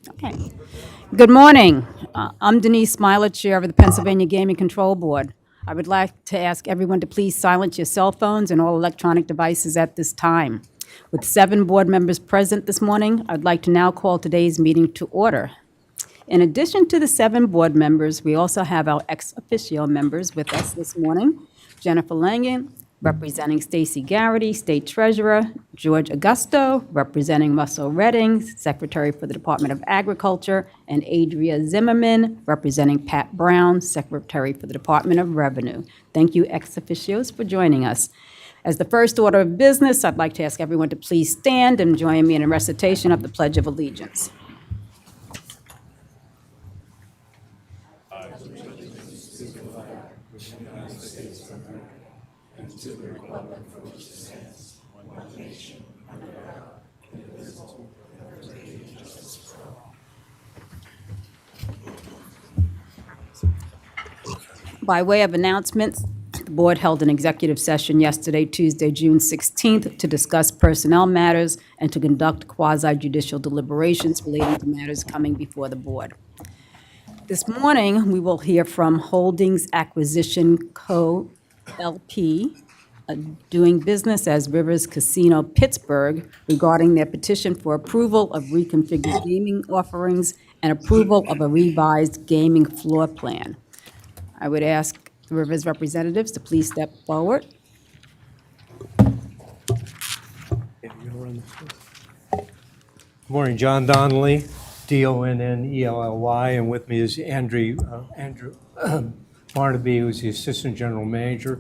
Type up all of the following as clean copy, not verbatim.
Okay. Good morning. I'm Denise Smiler, Chair of the Pennsylvania Gaming Control Board. I would like to ask everyone to please silence your cell phones and all electronic devices at this time. With 7 board members present this morning, I'd like to now call today's meeting to order. In addition to the 7 board members, we also have our ex officio members with us this morning. Jennifer Langen, representing Stacy Garrity, State Treasurer; George Augusto, representing Russell Redding, Secretary for the Department of Agriculture; and Adria Zimmerman, representing Pat Brown, Secretary for the Department of Revenue. Thank you, ex officios, for joining us. As the first order of business, I'd like to ask everyone to please stand and join me in a recitation of the Pledge of Allegiance. By way of announcements, the board held an executive session yesterday, Tuesday, June 16th, to discuss personnel matters and to conduct quasi-judicial deliberations relating to matters coming before the board. This morning, we will hear from Holdings Acquisition Co. LP, doing business as Rivers Casino Pittsburgh, regarding their petition for approval of reconfigured gaming offerings and approval of a revised gaming floor plan. I would ask the Rivers representatives to please step forward. Good morning, John Donnelly, Donnelly, and with me is Andrew Barnaby, who's the Assistant General Manager.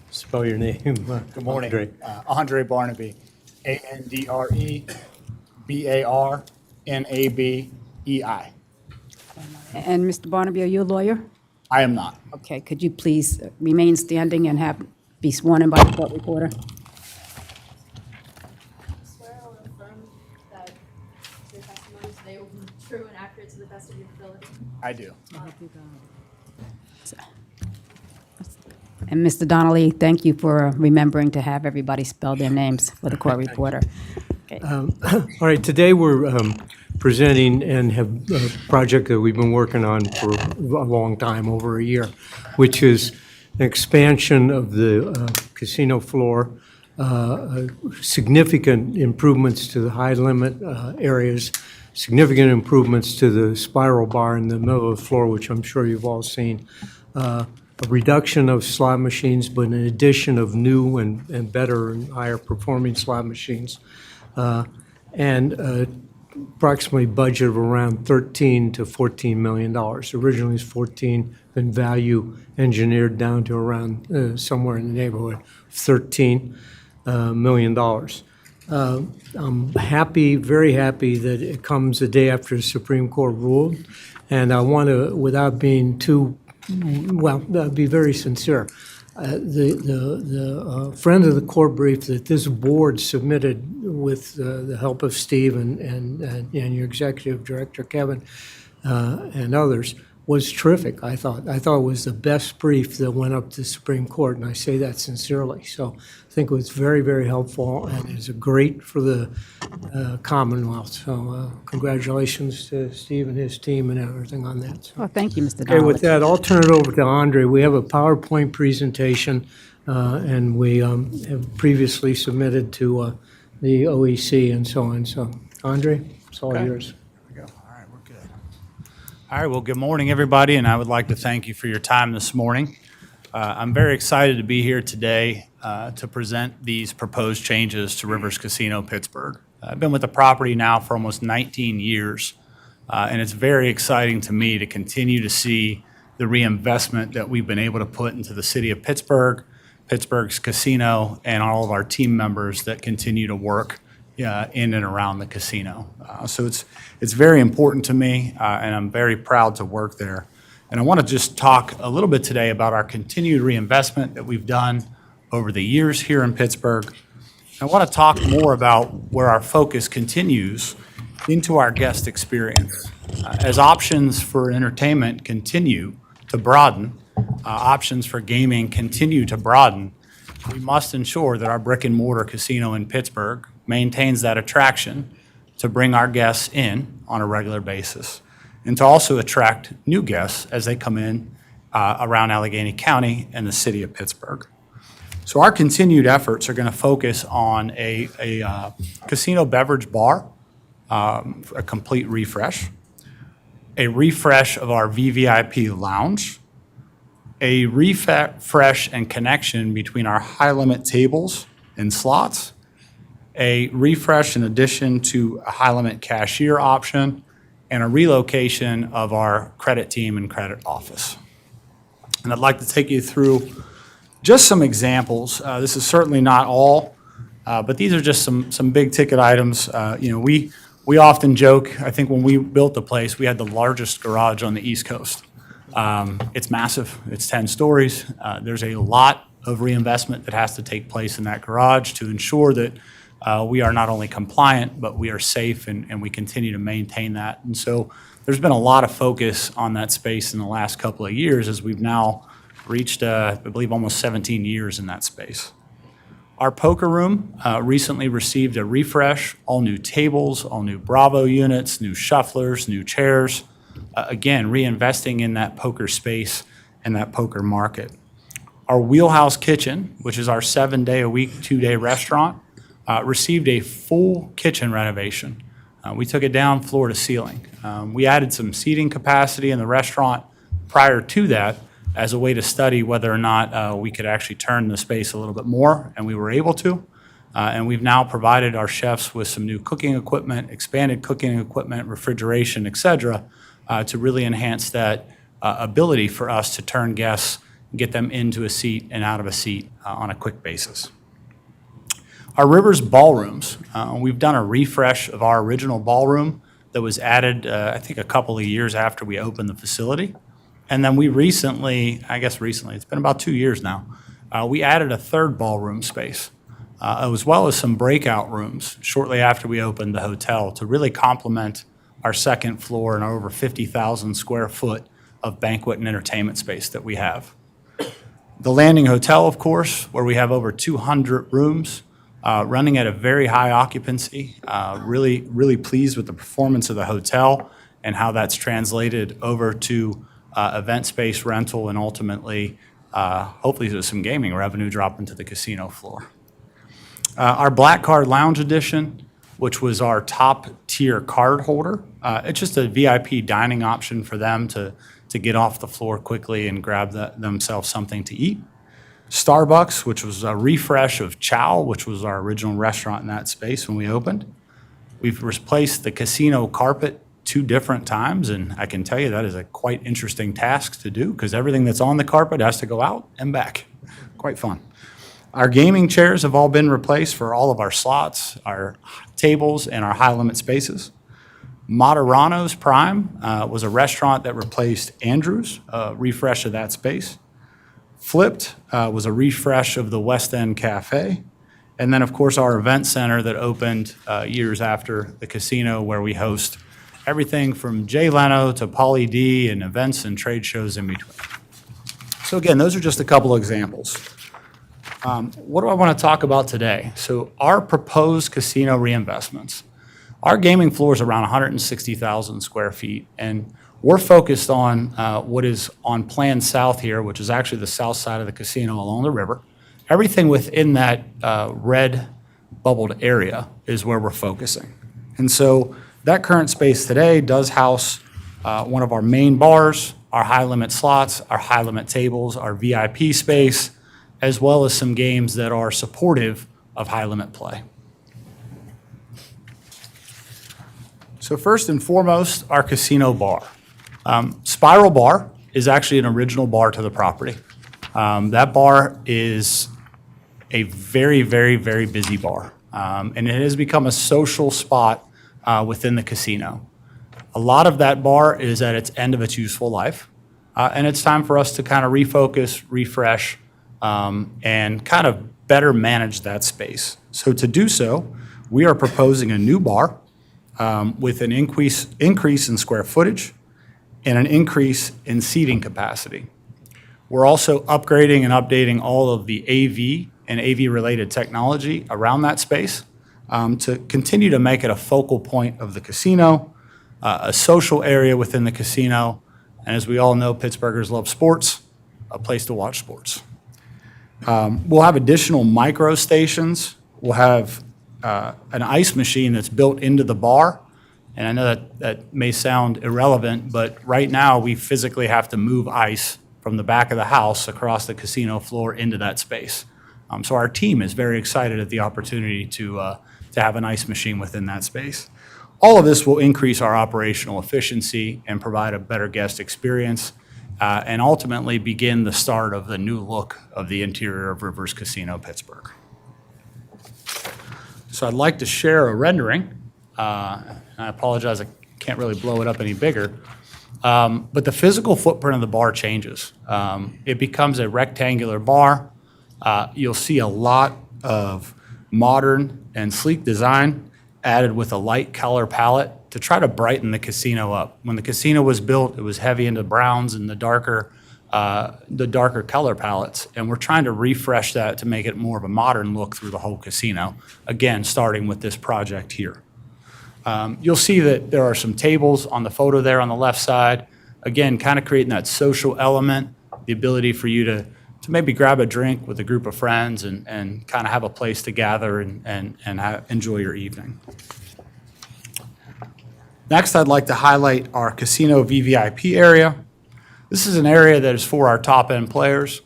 Spell your name. Good morning. Andre. Andre Barnaby, AndreBarnabei. And Mr. Barnaby, are you a lawyer? I am not. Okay, could you please remain standing and be sworn in by the court reporter? Swear or affirm that your testimony today will be true and accurate to the best of your ability. I do. And Mr. Donnelly, thank you for remembering to have everybody spell their names for the court reporter. Okay. All right, today we're presenting and have a project that we've been working on for a long time, over a year, which is an expansion of the casino floor, significant improvements to the high limit areas, significant improvements to the spiral bar in the middle of the floor, which I'm sure you've all seen, a reduction of slot machines, but an addition of new and better and higher performing slot machines, and approximately budget of around $13 to $14 million. Originally it's 14, been value engineered down to around somewhere in the neighborhood of $13 million. I'm happy, very happy that it comes a day after the Supreme Court ruled, and I want to, without being too, well, be very sincere. The friend of the court brief that this board submitted with the help of Steve and your executive director, Kevin, and others, was terrific, I thought. I thought it was the best brief that went up to the Supreme Court, and I say that sincerely. So I think it was very, very helpful, and it's great for the Commonwealth. So congratulations to Steve and his team and everything on that. So. Well, thank you, Mr. Okay, Donnelly. with that, I'll turn it over to Andre. We have a PowerPoint presentation, and we have previously submitted to the OEC and so on. So, Andre, it's all Okay. yours. There we go. All right, we're good. All right, well, good morning, everybody, and I would like to thank you for your time this morning. I'm very excited to be here today to present these proposed changes to Rivers Casino Pittsburgh. I've been with the property now for almost 19 years, and it's very exciting to me to continue to see the reinvestment that we've been able to put into the city of Pittsburgh, Pittsburgh's casino, and all of our team members that continue to work in and around the casino. So it's very important to me, and I'm very proud to work there. And I want to just talk a little bit today about our continued reinvestment that we've done over the years here in Pittsburgh. I want to talk more about where our focus continues into our guest experience. As options for entertainment continue to broaden, options for gaming continue to broaden, we must ensure that our brick and mortar casino in Pittsburgh maintains that attraction to bring our guests in on a regular basis, and to also attract new guests as they come in around Allegheny County and the city of Pittsburgh. So our continued efforts are going to focus on a casino beverage bar, a complete refresh, a refresh of our VVIP lounge, a refresh and connection between our high-limit tables and slots, a refresh in addition to a high-limit cashier option, and a relocation of our credit team and credit office. And I'd like to take you through just some examples. This is certainly not all, but these are just some big-ticket items. We often joke, I think when we built the place, we had the largest garage on the East Coast. It's massive. It's 10 stories. There's a lot of reinvestment that has to take place in that garage to ensure that we are not only compliant, but we are safe and we continue to maintain that. And so there's been a lot of focus on that space in the last couple of years as we've now reached, I believe, almost 17 years in that space. Our poker room recently received a refresh, all new tables, all new Bravo units, new shufflers, new chairs. Again, reinvesting in that poker space and that poker market. Our Wheelhouse Kitchen, which is our 7-day-a-week, 2-day restaurant, received a full kitchen renovation. We took it down floor to ceiling. We added some seating capacity in the restaurant prior to that as a way to study whether or not we could actually turn the space a little bit more, and we were able to. And we've now provided our chefs with some new cooking equipment, expanded cooking equipment, refrigeration, et cetera, to really enhance that ability for us to turn guests, get them into a seat and out of a seat on a quick basis. Our Rivers ballrooms, we've done a refresh of our original ballroom that was added, I think, a couple of years after we opened the facility. And then we recently, it's been about 2 years now, we added a third ballroom space, as well as some breakout rooms shortly after we opened the hotel to really complement our second floor and our over 50,000 square foot of banquet and entertainment space that we have. The Landing Hotel, of course, where we have over 200 rooms, running at a very high occupancy. Really pleased with the performance of the hotel and how that's translated over to event space rental and ultimately, hopefully, there's some gaming revenue dropping to the casino floor. Our Black Card Lounge Edition, which was our top-tier card holder. It's just a VIP dining option for them to get off the floor quickly and grab themselves something to eat. Starbucks, which was a refresh of Chow, which was our original restaurant in that space when we opened. We've replaced the casino carpet 2 different times, and I can tell you that is a quite interesting task to do because everything that's on the carpet has to go out and back. Quite fun. Our gaming chairs have all been replaced for all of our slots, our tables, and our high-limit spaces. Moderano's Prime was a restaurant that replaced Andrew's, a refresh of that space. Flipped was a refresh of the West End Cafe. And then, of course, our event center that opened years after the casino where we host everything from Jay Leno to Pauly D and events and trade shows in between. So again, those are just a couple examples. What do I want to talk about today? So our proposed casino reinvestments. Our gaming floor is around 160,000 square feet, and we're focused on what is on Plan South here, which is actually the south side of the casino along the river. Everything within that red bubbled area is where we're focusing. And so that current space today does house one of our main bars, our high-limit slots, our high-limit tables, our VIP space, as well as some games that are supportive of high-limit play. So first and foremost, our casino bar. Spiral Bar is actually an original bar to the property. That bar is a very, very, very busy bar, and it has become a social spot within the casino. A lot of that bar is at its end of its useful life, and it's time for us to kind of refocus, refresh, and kind of better manage that space. So to do so, we are proposing a new bar with an increase in square footage and an increase in seating capacity. We're also upgrading and updating all of the AV and AV-related technology around that space to continue to make it a focal point of the casino, a social area within the casino, and as we all know, Pittsburghers love sports, a place to watch sports. We'll have additional micro stations. We'll have an ice machine that's built into the bar. And I know that may sound irrelevant, but right now we physically have to move ice from the back of the house across the casino floor into that space. So our team is very excited at the opportunity to have an ice machine within that space. All of this will increase our operational efficiency and provide a better guest experience, and ultimately begin the start of the new look of the interior of Rivers Casino Pittsburgh. So I'd like to share a rendering. I apologize, I can't really blow it up any bigger. But the physical footprint of the bar changes. It becomes a rectangular bar. You'll see a lot of modern and sleek design added with a light color palette to try to brighten the casino up. When the casino was built, it was heavy into browns and the darker color palettes, and we're trying to refresh that to make it more of a modern look through the whole casino, again, starting with this project here. You'll see that there are some tables on the photo there on the left side, again, kind of creating that social element, the ability for you to maybe grab a drink with a group of friends and kind of have a place to gather and enjoy your evening. Next, I'd like to highlight our casino VVIP area. This is an area that is for our top-end players.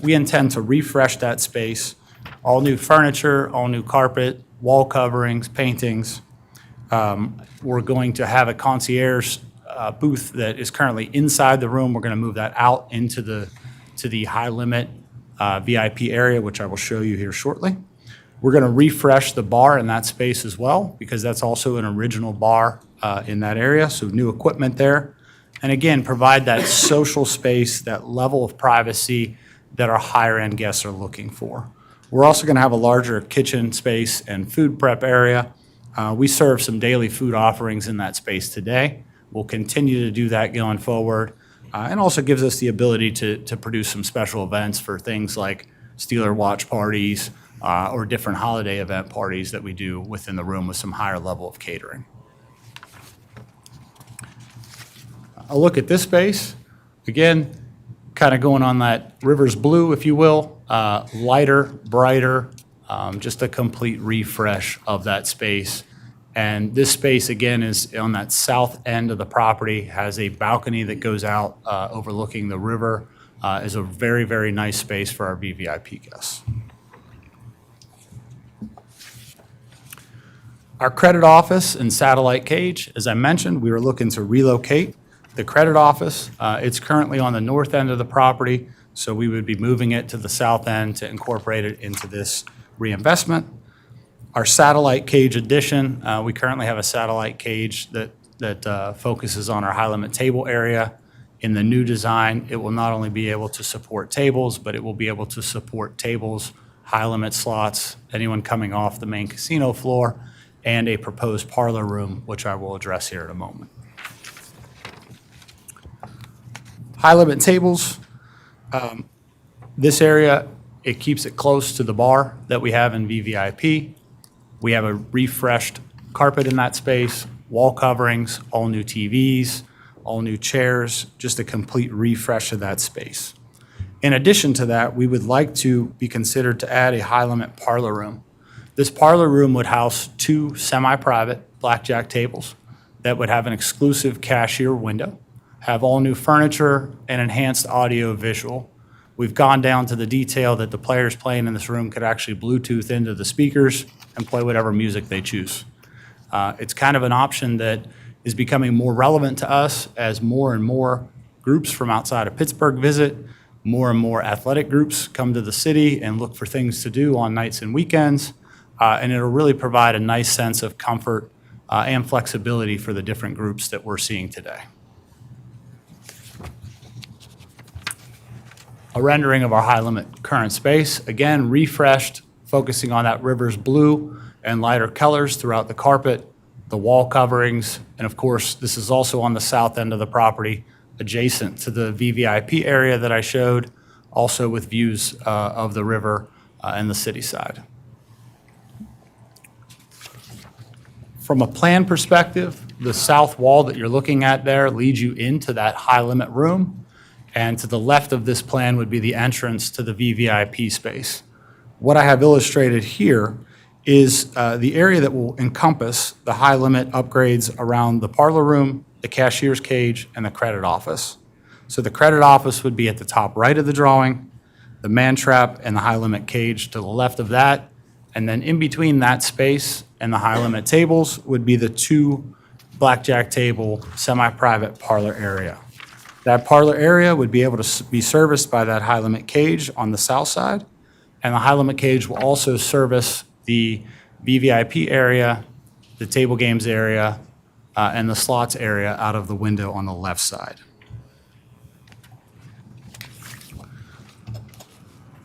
We intend to refresh that space. All new furniture, all new carpet, wall coverings, paintings. We're going to have a concierge booth that is currently inside the room. We're going to move that out into the high-limit VIP area, which I will show you here shortly. We're going to refresh the bar in that space as well, because that's also an original bar in that area, so new equipment there. And again, provide that social space, that level of privacy that our higher-end guests are looking for. We're also going to have a larger kitchen space and food prep area. We serve some daily food offerings in that space today. We'll continue to do that going forward, and also gives us the ability to produce some special events for things like Steeler watch parties or different holiday event parties that we do within the room with some higher level of catering. A look at this space, again, kind of going on that Rivers blue, if you will, lighter, brighter, just a complete refresh of that space. And this space, again, is on that south end of the property, has a balcony that goes out overlooking the river, is a very, very nice space for our VVIP guests. Our credit office and satellite cage, as I mentioned, we were looking to relocate the credit office. It's currently on the north end of the property, so we would be moving it to the south end to incorporate it into this reinvestment. Our satellite cage addition, we currently have a satellite cage that focuses on our high-limit table area. In the new design, it will not only be able to support tables, but it will be able to support tables, high-limit slots, anyone coming off the main casino floor, and a proposed parlor room, which I will address here in a moment. High-limit tables, this area, it keeps it close to the bar that we have in VVIP. We have a refreshed carpet in that space, wall coverings, all new TVs, all new chairs, just a complete refresh of that space. In addition to that, we would like to be considered to add a high-limit parlor room. This parlor room would house 2 semi-private blackjack tables that would have an exclusive cashier window, have all new furniture and enhanced audio visual. We've gone down to the detail that the players playing in this room could actually Bluetooth into the speakers and play whatever music they choose. It's kind of an option that is becoming more relevant to us as more and more groups from outside of Pittsburgh visit, more and more athletic groups come to the city and look for things to do on nights and weekends, and it'll really provide a nice sense of comfort and flexibility for the different groups that we're seeing today. A rendering of our high-limit current space, again, refreshed, focusing on that Rivers blue and lighter colors throughout the carpet, the wall coverings, and of course, this is also on the south end of the property, adjacent to the VVIP area that I showed, also with views of the river and the city side. From a plan perspective, the south wall that you're looking at there leads you into that high-limit room, and to the left of this plan would be the entrance to the VVIP space. What I have illustrated here is the area that will encompass the high-limit upgrades around the parlor room, the cashier's cage, and the credit office. So the credit office would be at the top right of the drawing, the man trap and the high-limit cage to the left of that, and then in between that space and the high-limit tables would be the 2 blackjack table semi-private parlor area. That parlor area would be able to be serviced by that high-limit cage on the south side, and the high-limit cage will also service the VVIP area, the table games area, and the slots area out of the window on the left side.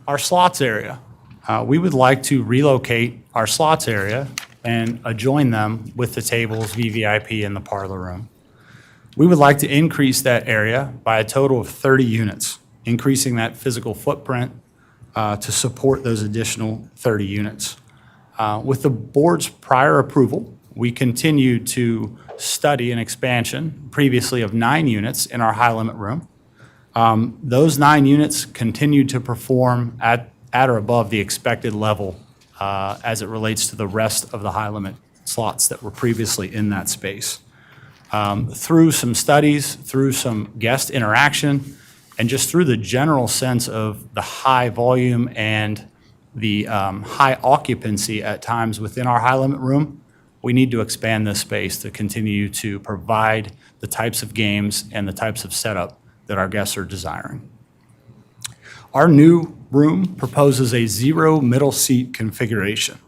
Our slots area. We would like to relocate our slots area and adjoin them with the tables, VVIP, and the parlor room. We would like to increase that area by a total of 30 units, increasing that physical footprint to support those additional 30 units. With the board's prior approval, we continued to study an expansion previously of 9 units in our high-limit room. Those 9 units continued to perform at or above the expected level as it relates to the rest of the high-limit slots that were previously in that space. Through some studies, through some guest interaction, and just through the general sense of the high volume and the high occupancy at times within our high-limit room, we need to expand this space to continue to provide the types of games and the types of setup that our guests are desiring. Our new room proposes a 0 middle seat configuration.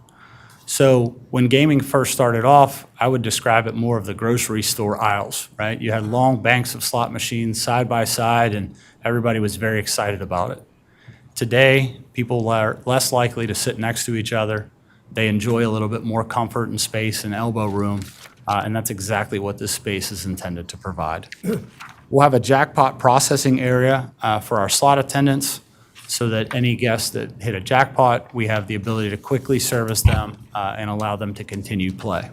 So when gaming first started off, I would describe it more of the grocery store aisles, right? You had long banks of slot machines side by side, and everybody was very excited about it. Today, people are less likely to sit next to each other. They enjoy a little bit more comfort and space and elbow room, and that's exactly what this space is intended to provide. We'll have a jackpot processing area for our slot attendants so that any guests that hit a jackpot, we have the ability to quickly service them and allow them to continue play.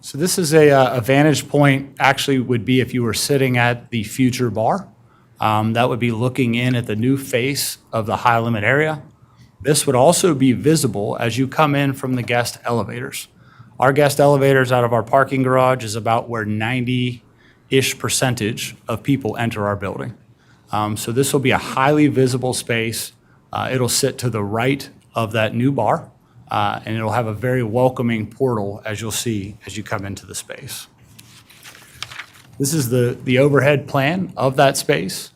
So this is a vantage point, actually would be if you were sitting at the future bar. That would be looking in at the new face of the high-limit area. This would also be visible as you come in from the guest elevators. Our guest elevators out of our parking garage is about where 90-ish% of people enter our building. So this will be a highly visible space. It'll sit to the right of that new bar, and it'll have a very welcoming portal, as you'll see as you come into the space. This is the overhead plan of that space.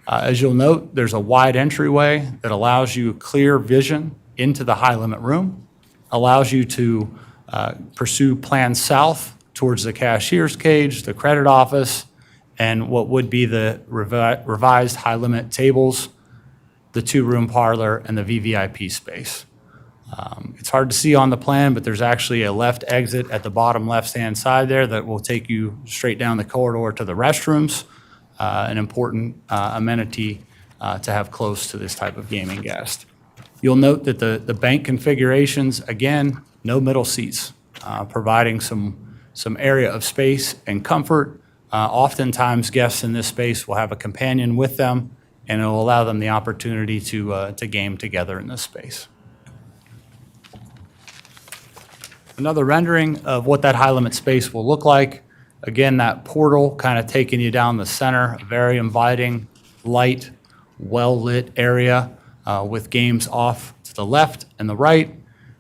As you'll note, there's a wide entryway that allows you clear vision into the high-limit room, allows you to pursue plans south towards the cashier's cage, the credit office, and what would be the revised high-limit tables, the 2-room parlor, and the VVIP space. It's hard to see on the plan, but there's actually a left exit at the bottom left-hand side there that will take you straight down the corridor to the restrooms, an important amenity to have close to this type of gaming guest. You'll note that the bank configurations, again, no middle seats, providing some area of space and comfort. Oftentimes, guests in this space will have a companion with them, and it will allow them the opportunity to game together in this space. Another rendering of what that high-limit space will look like. Again, that portal kind of taking you down the center, a very inviting, light, well-lit area with games off to the left and the right.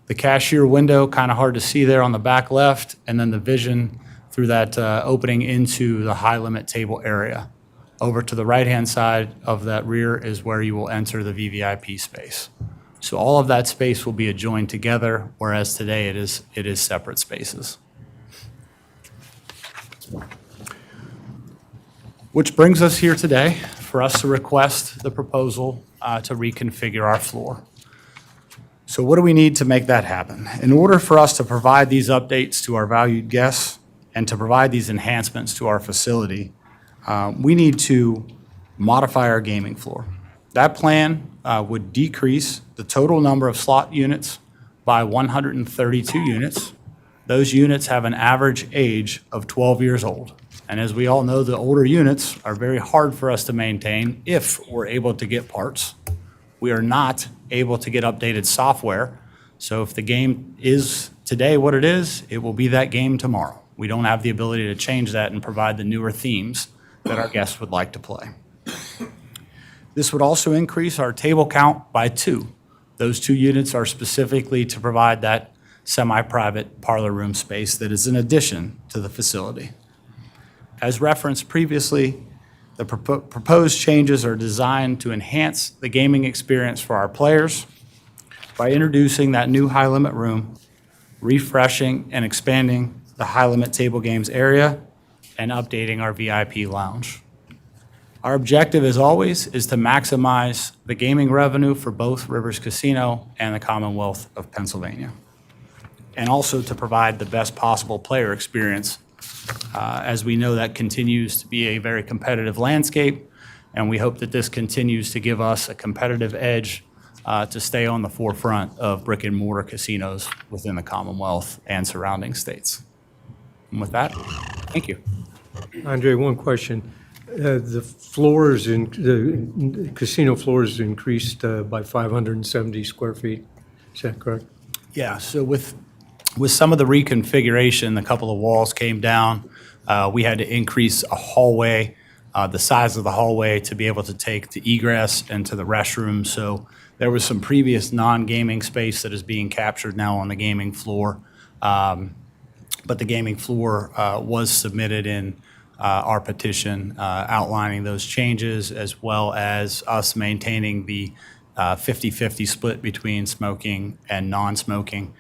The cashier window, kind of hard to see there on the back left, and then the vision through that opening into the high-limit table area. Over to the right-hand side of that rear is where you will enter the VVIP space. So all of that space will be adjoined together, whereas today it is separate spaces. Which brings us here today for us to request the proposal to reconfigure our floor. So what do we need to make that happen? In order for us to provide these updates to our valued guests and to provide these enhancements to our facility, we need to modify our gaming floor. That plan would decrease the total number of slot units by 132 units, Those units have an average age of 12 years old. And as we all know, the older units are very hard for us to maintain if we're able to get parts. We are not able to get updated software. So if the game is today what it is, it will be that game tomorrow. We don't have the ability to change that and provide the newer themes that our guests would like to play. This would also increase our table count by 2. Those 2 units are specifically to provide that semi-private parlor room space that is in addition to the facility. As referenced previously, the proposed changes are designed to enhance the gaming experience for our players by introducing that new high-limit room, refreshing and expanding the high-limit table games area, and updating our VIP lounge. Our objective, as always, is to maximize the gaming revenue for both Rivers Casino and the Commonwealth of Pennsylvania, and also to provide the best possible player experience. As we know, that continues to be a very competitive landscape, and we hope that this continues to give us a competitive edge to stay on the forefront of brick and mortar casinos within the Commonwealth and surrounding states. And with that, thank you. Andre, one question. The floors in the casino floors increased by 570 square feet. Is that correct? Yeah, so with some of the reconfiguration, a couple of walls came down. We had to increase a hallway, the size of the hallway to be able to take the egress into the restroom. So there was some previous non-gaming space that is being captured now on the gaming floor. But the gaming floor was submitted in our petition outlining those changes, as well as us maintaining the 50-50 split between smoking and non-smoking.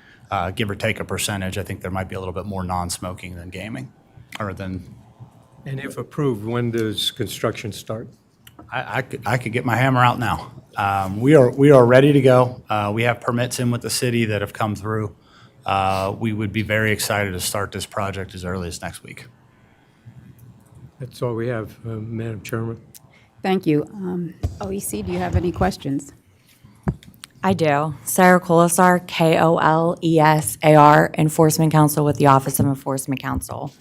Give or take a percentage. I think there might be a little bit more non-smoking than gaming, or than. And if approved, when does construction start? I could get my hammer out now. We are ready to go. We have permits in with the city that have come through. We would be very excited to start this project as early as next week. That's all we have, Madam Chairman. Thank you. OEC, do you have any questions? I do. Sarah Kolesar, Kolesar, Enforcement Counsel with the Office of Enforcement Counsel.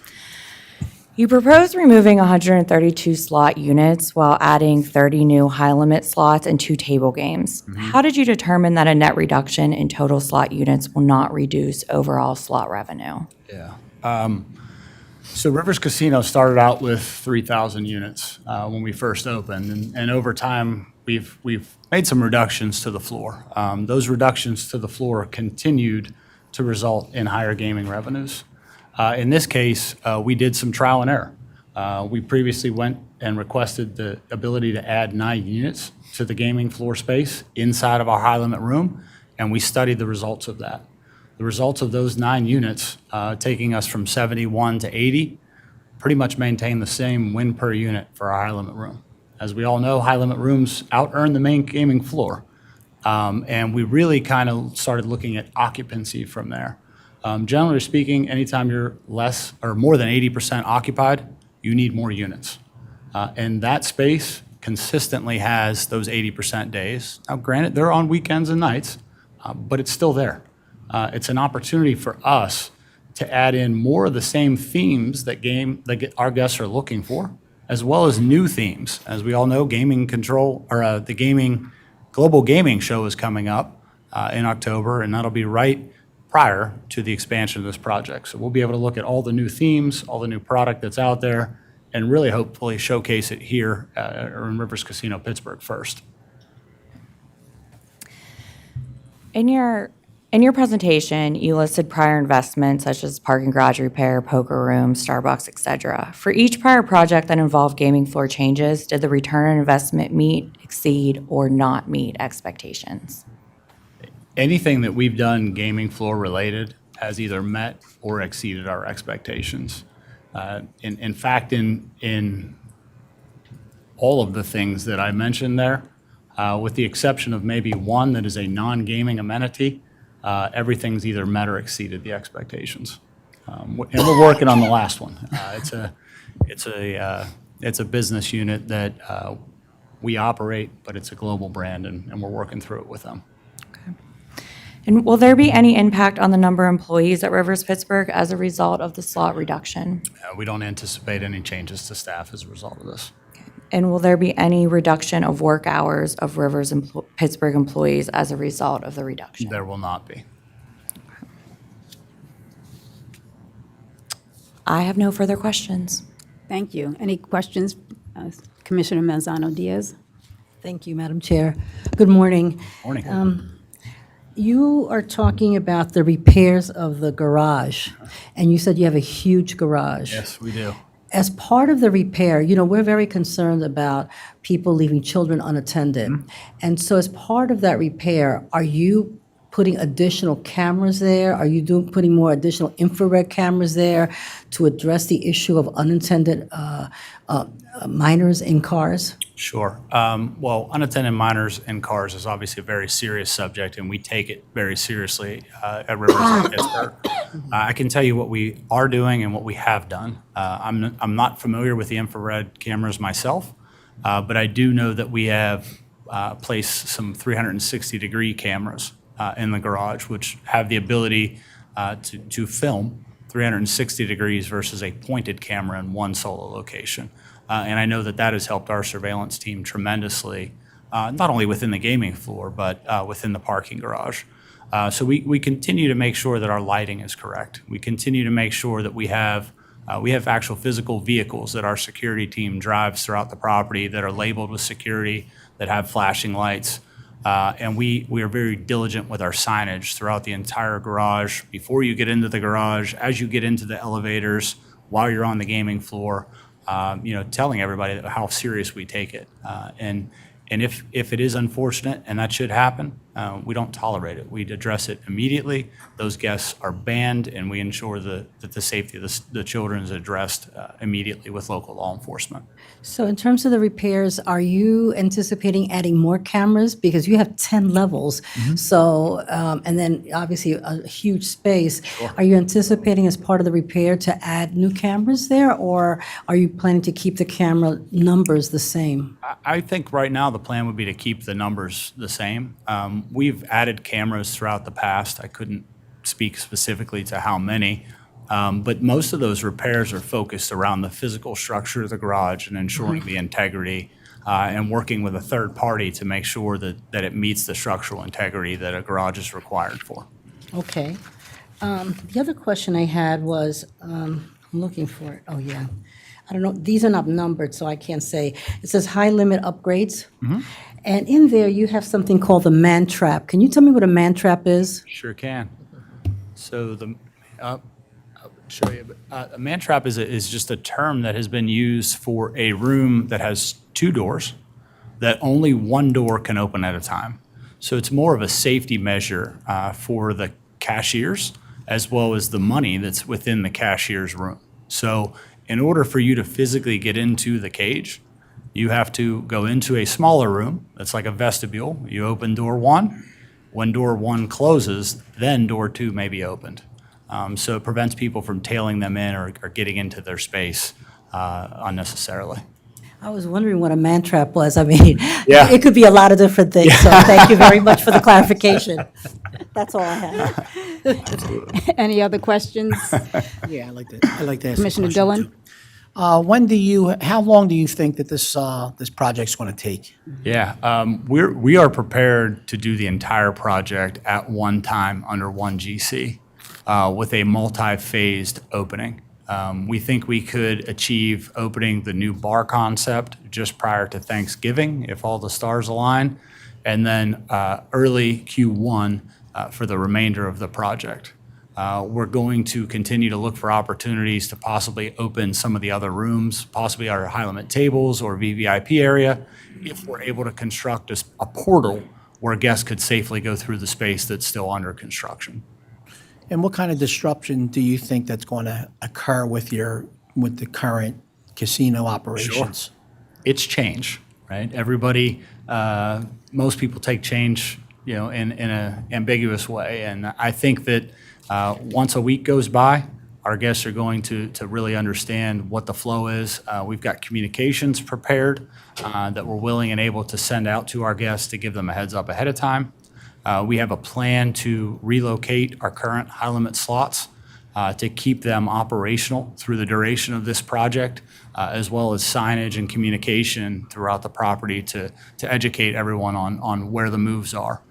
You propose removing 132 slot units while adding 30 new high-limit slots and 2 table games. How did you determine that a net reduction in total slot units will not reduce overall slot revenue? Yeah. So Rivers Casino started out with 3,000 units when we first opened, and over time we've made some reductions to the floor. Those reductions to the floor continued to result in higher gaming revenues. In this case, we did some trial and error. We previously went and requested the ability to add 9 units to the gaming floor space inside of our high-limit room, and we studied the results of that. The results of those 9 units, taking us from 71 to 80, pretty much maintain the same win per unit for our high-limit room. As we all know, high-limit rooms out-earn the main gaming floor, and we really kind of started looking at occupancy from there. Generally speaking, anytime you're less or more than 80% occupied, you need more units. And that space consistently has those 80% days. Now, granted, they're on weekends and nights, but it's still there. It's an opportunity for us to add in more of the same themes that our guests are looking for, as well as new themes. As we all know, the Global Gaming Show is coming up in October, and that'll be right prior to the expansion of this project. So we'll be able to look at all the new themes, all the new product that's out there, and really hopefully showcase it here in Rivers Casino Pittsburgh first. In your presentation, you listed prior investments such as parking garage repair, poker room, Starbucks, etc. For each prior project that involved gaming floor changes, did the return on investment meet, exceed, or not meet expectations? Anything that we've done gaming floor related has either met or exceeded our expectations. In fact, in all of the things that I mentioned there, with the exception of maybe one that is a non-gaming amenity, everything's either met or exceeded the expectations. And we're working on the last one. It's a business unit that we operate, but it's a global brand, and we're working through it with them. And will there be any impact on the number of employees at Rivers Pittsburgh as a result of the slot reduction? We don't anticipate any changes to staff as a result of this. And will there be any reduction of work hours of Rivers Pittsburgh employees as a result of the reduction? There will not be. I have no further questions. Thank you. Any questions, Commissioner Manzano Diaz? Thank you, Madam Chair. Good morning. Morning. You are talking about the repairs of the garage, and you said you have a huge garage. Yes, we do. As part of the repair, we're very concerned about people leaving children unattended. And so as part of that repair, are you putting additional cameras there? Are you putting more additional infrared cameras there to address the issue of unattended minors in cars? Sure. Well, unattended minors in cars is obviously a very serious subject, and we take it very seriously at Rivers in Pittsburgh. I can tell you what we are doing and what we have done. I'm not familiar with the infrared cameras myself, but I do know that we have placed some 360-degree cameras in the garage, which have the ability to film 360 degrees versus a pointed camera in one solo location. And I know that that has helped our surveillance team tremendously, not only within the gaming floor, but within the parking garage. So we continue to make sure that our lighting is correct. We continue to make sure that we have actual physical vehicles that our security team drives throughout the property that are labeled with security, that have flashing lights. And we are very diligent with our signage throughout the entire garage, before you get into the garage, as you get into the elevators, while you're on the gaming floor, telling everybody how serious we take it. And if it is unfortunate, and that should happen, we don't tolerate it. We address it immediately. Those guests are banned, and we ensure that the safety of the children is addressed immediately with local law enforcement. So in terms of the repairs, are you anticipating adding more cameras? Because you have 10 levels, so, and then obviously a huge space. Are you anticipating as part of the repair to add new cameras there, or are you planning to keep the camera numbers the same? I think right now the plan would be to keep the numbers the same. We've added cameras throughout the past. I couldn't speak specifically to how many, but most of those repairs are focused around the physical structure of the garage and ensuring the integrity and working with a third party to make sure that it meets the structural integrity that a garage is required for. Okay. The other question I had was, I'm looking for it, oh, yeah. I don't know, these are not numbered, so I can't say. It says high-limit upgrades. And in there, you have something called the man trap. Can you tell me what a man trap is? Sure can. So I'll show you. But, a man trap is just a term that has been used for a room that has two doors, that only one door can open at a time. So it's more of a safety measure for the cashiers, as well as the money that's within the cashier's room. So in order for you to physically get into the cage, you have to go into a smaller room that's like a vestibule. You open door one. When door one closes, then door two may be opened. So it prevents people from tailing them in or getting into their space unnecessarily. I was wondering what a man trap was. I mean, Yeah. it could be a lot of different things, so thank you very much for the clarification. That's all I have. Any other questions? Yeah, I'd like to ask a Commissioner question, Dillon? too. How long do you think that this project's going to take? Yeah, we are prepared to do the entire project at one time under one GC with a multi-phased opening. We think we could achieve opening the new bar concept just prior to Thanksgiving if all the stars align, and then early Q1 for the remainder of the project. We're going to continue to look for opportunities to possibly open some of the other rooms, possibly our high-limit tables or VVIP area, if we're able to construct a portal where guests could safely go through the space that's still under construction. And what kind of disruption do you think that's going to occur with the current casino operations? It's change, right? Everybody, most people take change, in an ambiguous way, and I think that once a week goes by, our guests are going to really understand what the flow is. We've got communications prepared that we're willing and able to send out to our guests to give them a heads up ahead of time. We have a plan to relocate our current high-limit slots to keep them operational through the duration of this project, as well as signage and communication throughout the property to educate everyone on where the moves are.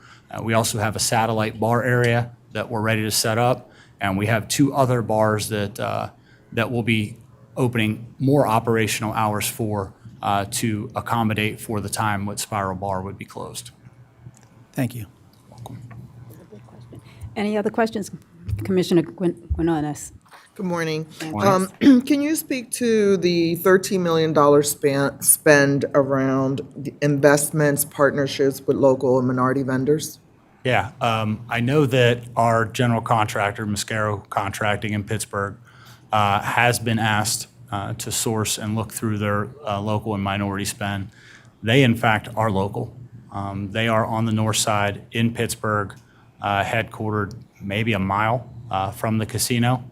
We also have a satellite bar area that we're ready to set up, and we have 2 other bars that will be opening more operational hours for to accommodate for the time what Spiral Bar would be closed. Thank you. Any other questions? Commissioner Quinones? Good morning. Can you speak to the $13 million spend around the investments, partnerships with local and minority vendors? Yeah, I know that our general contractor, Mascaro Contracting in Pittsburgh, has been asked to source and look through their local and minority spend. They, in fact, are local. They are on the north side in Pittsburgh, headquartered maybe a mile from the casino.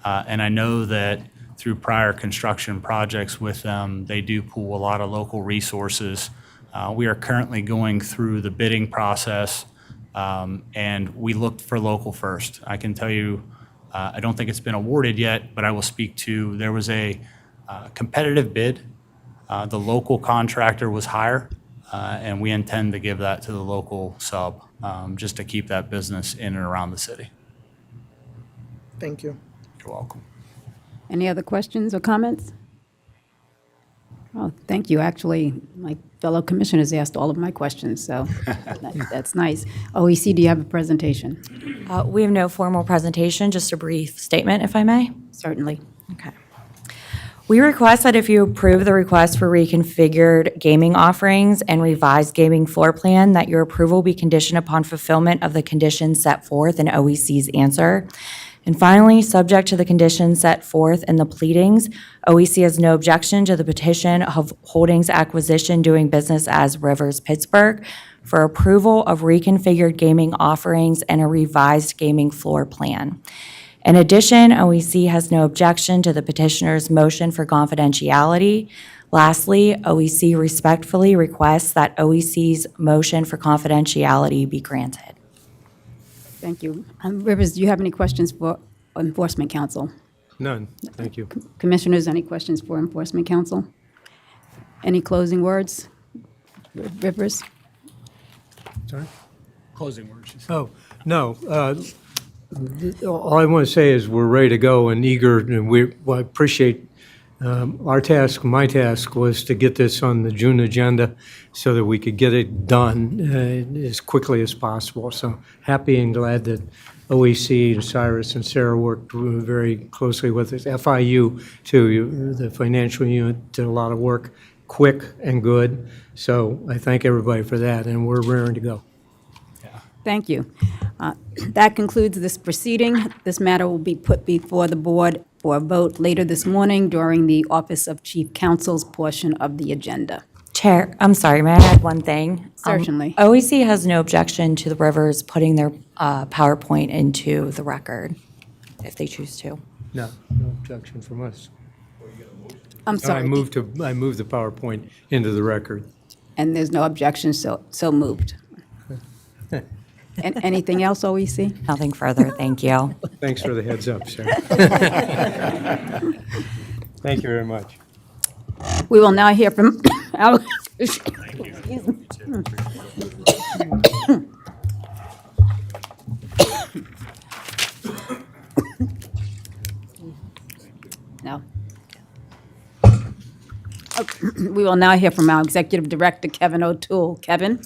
And I know that through prior construction projects with them, they do pool a lot of local resources. We are currently going through the bidding process, and we looked for local first. I can tell you, I don't think it's been awarded yet, but I will speak to, there was a competitive bid. The local contractor was higher, and we intend to give that to the local sub, just to keep that business in and around the city. Thank you. You're welcome. Any other questions or comments? Oh, thank you. Actually, my fellow commissioners asked all of my questions, so that's nice. OEC, do you have a presentation? We have no formal presentation, just a brief statement, if I may. Certainly. Okay. We request that if you approve the request for reconfigured gaming offerings and revised gaming floor plan, that your approval be conditioned upon fulfillment of the conditions set forth in OEC's answer. And finally, subject to the conditions set forth in the pleadings, OEC has no objection to the petition of Holdings Acquisition doing business as Rivers Pittsburgh for approval of reconfigured gaming offerings and a revised gaming floor plan. In addition, OEC has no objection to the petitioner's motion for confidentiality. Lastly, OEC respectfully requests that OEC's motion for confidentiality be granted. Thank you. Rivers, do you have any questions for Enforcement Council? None, thank you. Commissioners, any questions for Enforcement Council? Any closing words? Rivers? Sorry? Closing words. Oh, no. All I want to say is we're ready to go and eager, and I appreciate our task, my task was to get this on the June agenda so that we could get it done as quickly as possible. So happy and glad that OEC and Cyrus and Sarah worked very closely with us. FIU, too, the financial unit did a lot of work, quick and good. So I thank everybody for that, and we're raring to go. Thank you. That concludes this proceeding. This matter will be put before the board for a vote later this morning during the Office of Chief Counsel's portion of the agenda. Chair, I'm sorry, may I add one thing? Certainly. OEC has no objection to the Rivers putting their PowerPoint into the record, if they choose to. No objection from us. I'm I sorry. move the PowerPoint into the record. And there's no objection, so moved. And anything else, OEC? Nothing further, thank you. Thanks for the heads up, Sarah. Thank you very much. We will now hear from our, no. We will now hear from our Executive Director, Kevin O'Toole. Kevin?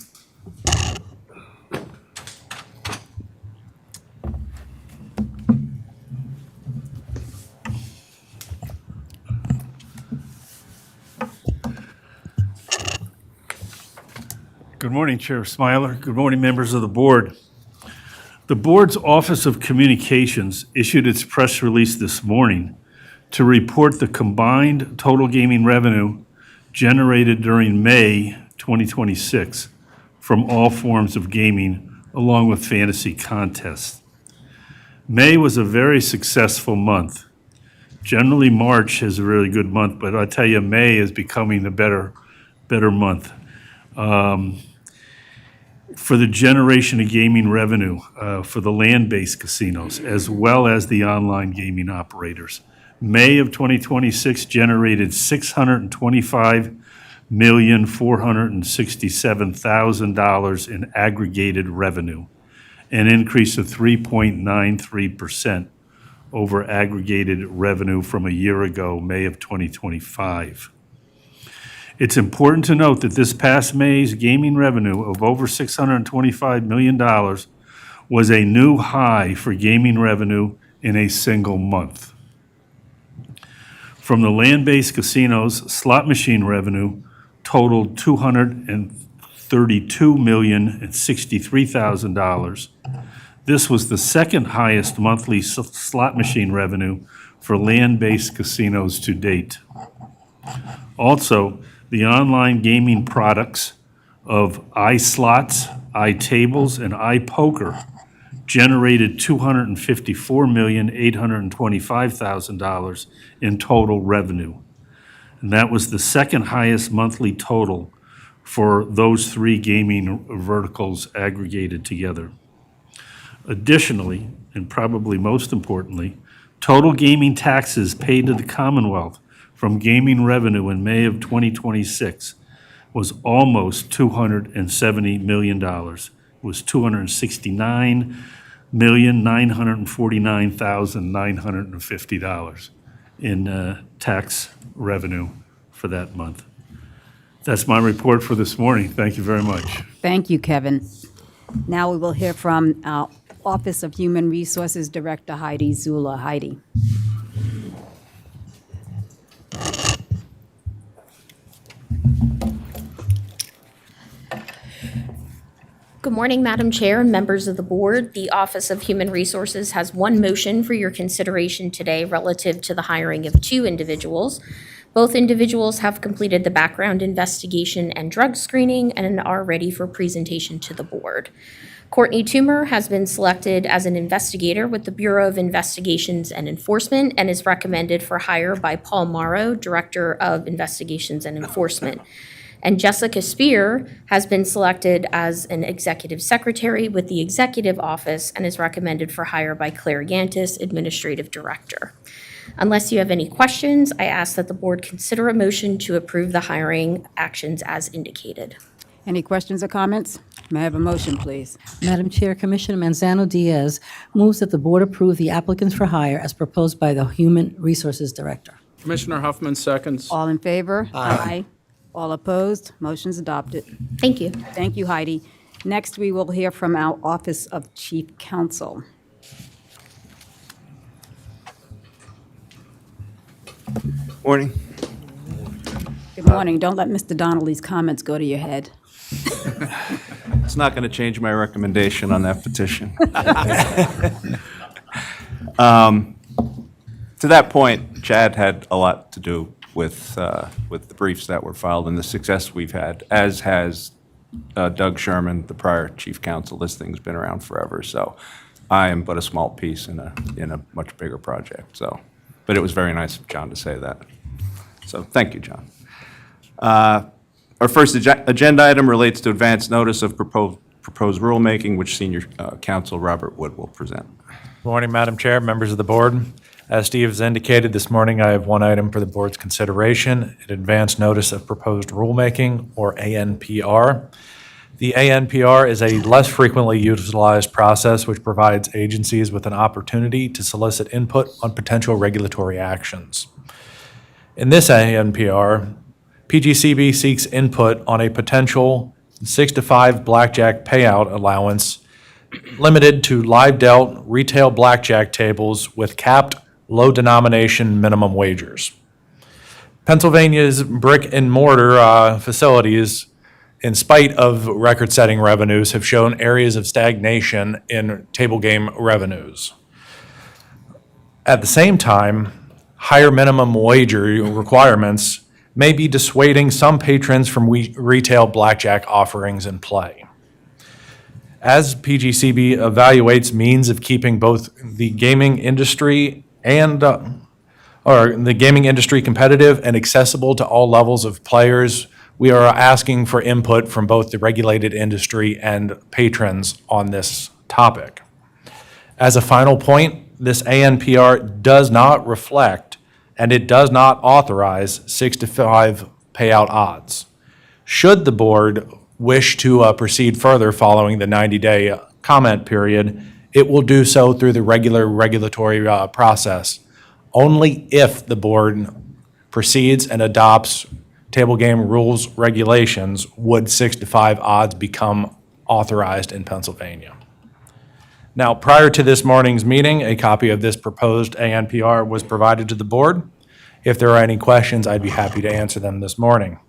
Good morning, Chair Smiler. Good morning, members of the board. The board's Office of Communications issued its press release this morning to report the combined total gaming revenue generated during May 2026 from all forms of gaming, along with fantasy contests. May was a very successful month. Generally, March is a really good month, but I tell you, May is becoming a better month. for the generation of gaming revenue for the land-based casinos, as well as the online gaming operators. May of 2026 generated $625,467,000 in aggregated revenue, an increase of 3.93% over aggregated revenue from a year ago, May of 2025. It's important to note that this past May's gaming revenue of over $625 million was a new high for gaming revenue in a single month. From the land-based casinos, slot machine revenue totaled $232,063,000. This was the second highest monthly slot machine revenue for land-based casinos to date. Also, the online gaming products of iSlots, iTables, and iPoker generated $254,825,000 in total revenue. And that was the second highest monthly total for those three gaming verticals aggregated together. Additionally, and probably most importantly, total gaming taxes paid to the Commonwealth from gaming revenue in May of 2026 was almost $270 million. It was $269,949,950 in tax revenue for that month. That's my report for this morning. Thank you very much. Thank you, Kevin. Now we will hear from our Office of Human Resources Director, Heidi Zula. Heidi. Good morning, Madam Chair and members of the board. The Office of Human Resources has one motion for your consideration today relative to the hiring of two individuals. Both individuals have completed the background investigation and drug screening and are ready for presentation to the board. Courtney Toomer has been selected as an investigator with the Bureau of Investigations and Enforcement and is recommended for hire by Paul Morrow, Director of Investigations and Enforcement. And Jessica Spear has been selected as an executive secretary with the executive office and is recommended for hire by Claire Yantis, administrative director. Unless you have any questions, I ask that the board consider a motion to approve the hiring actions as indicated. Any questions or comments? May I have a motion, please? Madam Chair, Commissioner Manzano Diaz moves that the board approve the applicants for hire as proposed by the Human Resources Director. Commissioner Huffman seconds. All in favor? Aye. All opposed? Motion's adopted. Thank you. Thank you, Heidi. Next, we will hear from our Office of Chief Counsel. Morning. Good morning. Don't let Mr. Donnelly's comments go to your head. It's not going to change my recommendation on that petition. To that point, Chad had a lot to do with the briefs that were filed and the success we've had, as has Doug Sherman, the prior chief counsel. This thing's been around forever, so I am but a small piece in a much bigger project. So, but it was very nice of John to say that. So thank you, John. Our first agenda item relates to advance notice of proposed rulemaking, which Senior Counsel Robert Wood will present. Good morning, Madam Chair, members of the board. As Steve has indicated this morning, I have one item for the board's consideration, an advance notice of proposed rulemaking, or ANPR. The ANPR is a less frequently utilized process which provides agencies with an opportunity to solicit input on potential regulatory actions. In this ANPR, PGCB seeks input on a potential 6 to 5 blackjack payout allowance limited to live dealt retail blackjack tables with capped low denomination minimum wagers. Pennsylvania's brick and mortar facilities, in spite of record-setting revenues, have shown areas of stagnation in table game revenues. At the same time, higher minimum wager requirements may be dissuading some patrons from retail blackjack offerings in play. As PGCB evaluates means of keeping both the gaming industry competitive and accessible to all levels of players We are asking for input from both the regulated industry and patrons on this topic. As a final point, this ANPR does not reflect and it does not authorize 6-5 payout odds. Should the board wish to proceed further following the 90-day comment period, it will do so through the regular regulatory process. Only if the board proceeds and adopts table game rules regulations would 6-5 odds become authorized in Pennsylvania. Now, prior to this morning's meeting, a copy of this proposed ANPR was provided to the board. If there are any questions, I'd be happy to answer them this morning.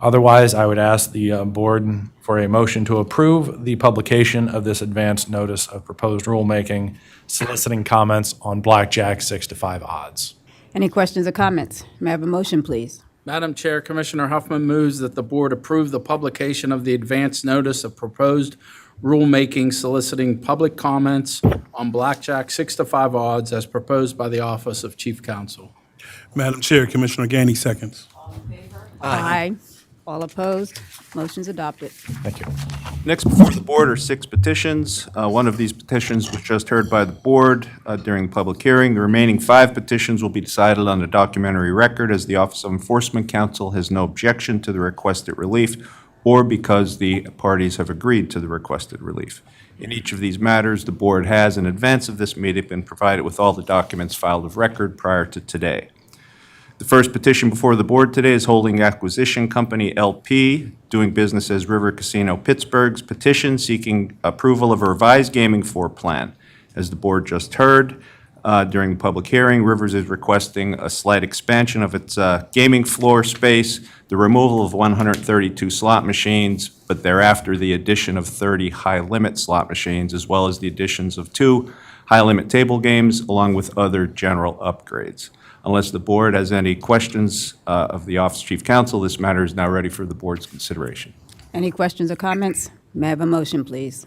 Otherwise, I would ask the board for a motion to approve the publication of this advance notice of proposed rulemaking soliciting comments on blackjack 6-5 odds. Any questions or comments? May I have a motion, please? Madam Chair, Commissioner Huffman moves that the board approve the publication of the advance notice of proposed rulemaking soliciting public comments on blackjack 6-5 odds as proposed by the Office of Chief Counsel. Madam Chair, Commissioner Gainey seconds. Aye. All opposed? Motion's adopted. Thank you. Next before the board are 6 petitions. One of these petitions was just heard by the board during the public hearing. The remaining 5 petitions will be decided on the documentary record as the Office of Enforcement Counsel has no objection to the requested relief or because the parties have agreed to the requested relief. In each of these matters, the board has, in advance of this meeting, been provided with all the documents filed of record prior to today. The first petition before the board today is Holding Acquisition Company, LP, doing business as River Casino Pittsburgh's petition seeking approval of a revised gaming floor plan. As the board just heard during the public hearing, Rivers is requesting a slight expansion of its gaming floor space, the removal of 132 slot machines, but thereafter the addition of 30 high-limit slot machines, as well as the additions of 2 high-limit table games, along with other general upgrades. Unless the board has any questions of the Office of Chief Counsel, this matter is now ready for the board's consideration. Any questions or comments? May I have a motion, please?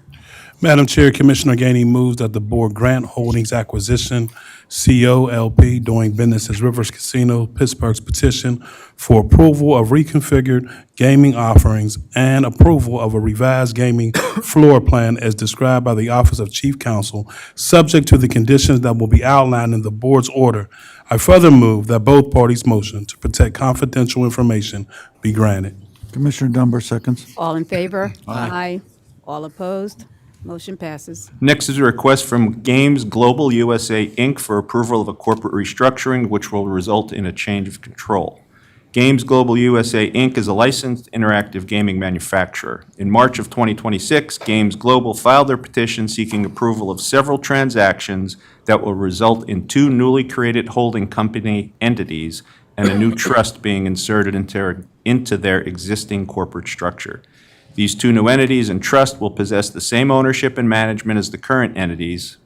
Madam Chair, Commissioner Gainey moves that the board grant Holdings Acquisition, CO, LP, doing business as Rivers Casino Pittsburgh's petition for approval of reconfigured gaming offerings and approval of a revised gaming floor plan as described by the Office of Chief Counsel, subject to the conditions that will be outlined in the board's order. I further move that both parties' motion to protect confidential information be granted. Commissioner Dunbar seconds. All in favor? Aye. All opposed? Motion passes. Next is a request from Games Global USA, Inc. for approval of a corporate restructuring, which will result in a change of control. Games Global USA, Inc. is a licensed interactive gaming manufacturer. In March of 2026, Games Global filed their petition seeking approval of several transactions that will result in 2 newly created holding company entities and a new trust being inserted into their existing corporate structure. These 2 new entities and trust will possess the same ownership and management as the current entities,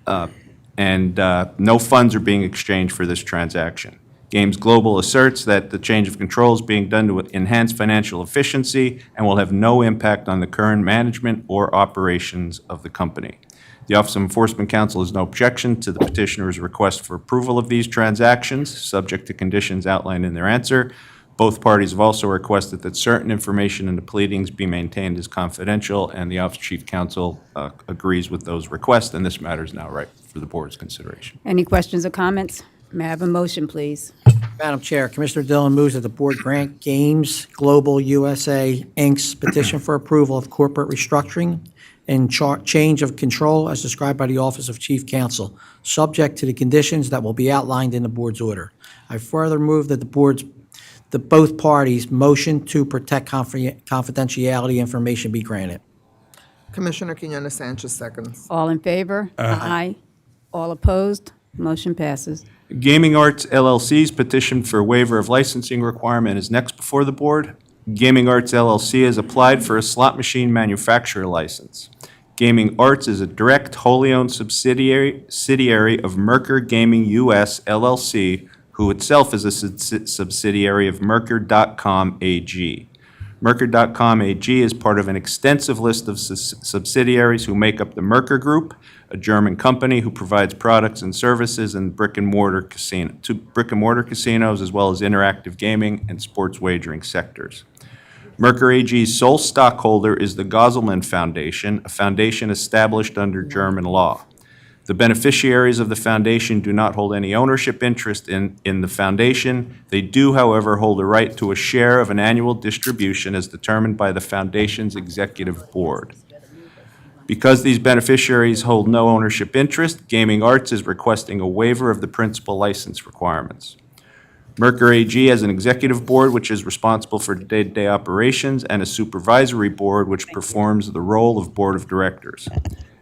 and no funds are being exchanged for this transaction. Games Global asserts that the change of control is being done to enhance financial efficiency and will have no impact on the current management or operations of the company. The Office of Enforcement Counsel has no objection to the petitioner's request for approval of these transactions, subject to conditions outlined in their answer. Both parties have also requested that certain information in the pleadings be maintained as confidential, and the Office of Chief Counsel agrees with those requests, and this matter is now right for the board's consideration. Any questions or comments? May I have a motion, please? Madam Chair, Commissioner Dillon moves that the board grant Games Global USA, Inc.'s petition for approval of corporate restructuring and change of control as described by the Office of Chief Counsel, subject to the conditions that will be outlined in the board's order. I further move that both parties' motion to protect confidentiality information be granted. Commissioner Quinones Sanchez seconds. All in favor? Aye. All opposed? Motion passes. Gaming Arts LLC's petition for waiver of licensing requirement is next before the board. Gaming Arts LLC has applied for a slot machine manufacturer license. Gaming Arts is a direct, wholly owned subsidiary of Mercer Gaming US LLC, who itself is a subsidiary of Mercer.com AG. Mercer.com AG is part of an extensive list of subsidiaries who make up the Mercer Group, a German company who provides products and services in brick-and-mortar casinos, as well as interactive gaming and sports wagering sectors. Merkur AG's sole stockholder is the Gosselman Foundation, a foundation established under German law. The beneficiaries of the foundation do not hold any ownership interest in the foundation. They do, however, hold a right to a share of an annual distribution as determined by the foundation's executive board. Because these beneficiaries hold no ownership interest, Gaming Arts is requesting a waiver of the principal license requirements. Merkur AG has an executive board which is responsible for day-to-day operations and a supervisory board which performs the role of board of directors.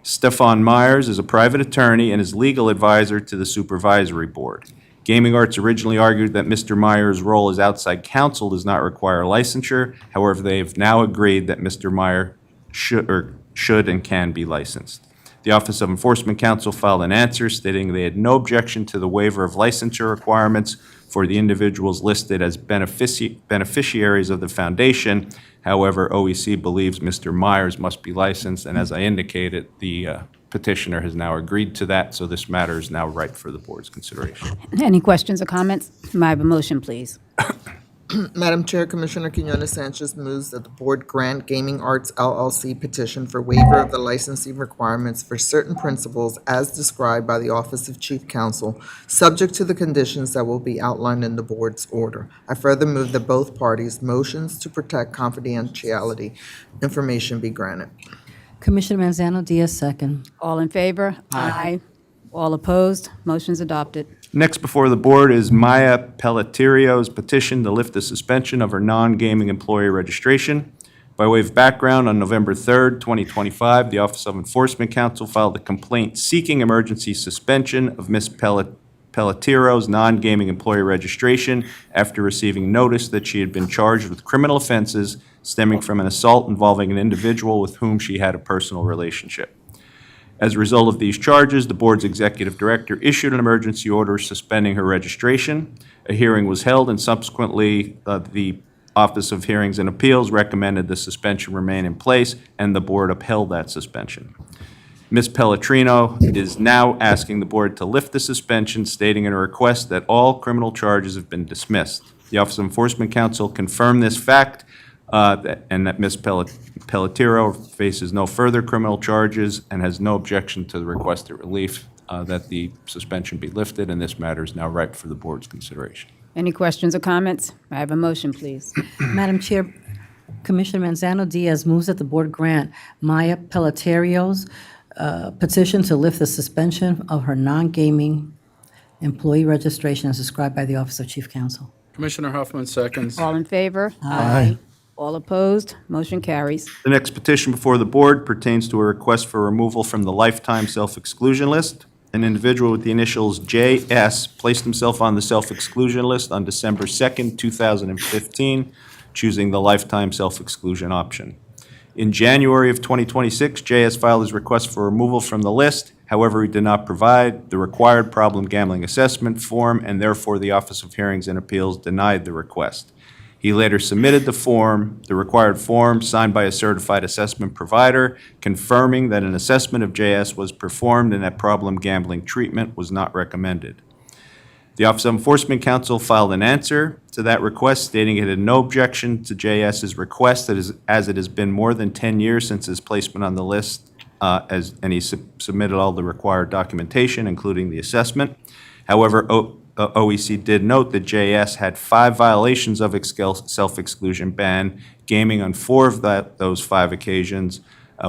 Stefan Myers is a private attorney and is legal advisor to the supervisory board. Gaming Arts originally argued that Mr. Myers' role as outside counsel does not require licensure. However, they have now agreed that Mr. Meyer should and can be licensed. The Office of Enforcement Counsel filed an answer stating they had no objection to the waiver of licensure requirements for the individuals listed as beneficiaries of the foundation. However, OEC believes Mr. Myers must be licensed, and as I indicated, the petitioner has now agreed to that, so this matter is now ripe for the board's consideration. Any questions or comments? May I have a motion, please? Madam Chair, Commissioner Quinones Sanchez moves that the board grant Gaming Arts LLC petition for waiver of the licensing requirements for certain principles as described by the Office of Chief Counsel, subject to the conditions that will be outlined in the board's order. I further move that both parties' motions to protect confidentiality information be granted. Commissioner Manzano Diaz, second. All in favor? Aye. All opposed? Motion's adopted. Next before the board is Maya Pelletirio's petition to lift the suspension of her non-gaming employee registration. By way of background, on November 3rd, 2025, the Office of Enforcement Counsel filed a complaint seeking emergency suspension of Ms. Pelletirio's non-gaming employee registration after receiving notice that she had been charged with criminal offenses stemming from an assault involving an individual with whom she had a personal relationship. As a result of these charges, the board's executive director issued an emergency order suspending her registration. A hearing was held, and subsequently, the Office of Hearings and Appeals recommended the suspension remain in place, and the board upheld that suspension. Ms. Pelletrino is now asking the board to lift the suspension, stating in a request that all criminal charges have been dismissed. The Office of Enforcement Counsel confirmed this fact, and that Ms. Pelletiro faces no further criminal charges and has no objection to the requested relief that the suspension be lifted, and this matter is now ripe for the board's consideration. Any questions or comments? May I have a motion, please? Madam Chair, Commissioner Manzano Diaz moves that the board grant Maya Pelletirio's petition to lift the suspension of her non-gaming employee registration as described by the Office of Chief Counsel. Commissioner Huffman seconds. All in favor? Aye. All opposed? Motion carries. The next petition before the board pertains to a request for removal from the lifetime self-exclusion list. An individual with the initials JS placed himself on the self-exclusion list on December 2nd, 2015, choosing the lifetime self-exclusion option. In January of 2026, JS filed his request for removal from the list. However, he did not provide the required problem gambling assessment form, and therefore the Office of Hearings and Appeals denied the request. He later submitted the required form, signed by a certified assessment provider, confirming that an assessment of JS was performed and that problem gambling treatment was not recommended. The Office of Enforcement Counsel filed an answer to that request, stating it had no objection to JS's request, as it has been more than 10 years since his placement on the list, and he submitted all the required documentation, including the assessment. However, OEC did note that JS had 5 violations of its self-exclusion ban, gaming on 4 of those 5 occasions,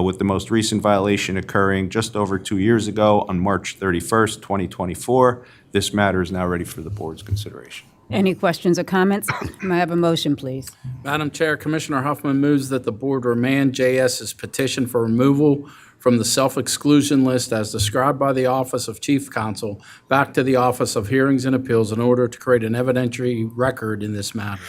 with the most recent violation occurring just over 2 years ago on March 31st, 2024. This matter is now ready for the board's consideration. Any questions or comments? May I have a motion, please? Madam Chair, Commissioner Huffman moves that the board remand JS's petition for removal from the self-exclusion list as described by the Office of Chief Counsel back to the Office of Hearings and Appeals in order to create an evidentiary record in this matter.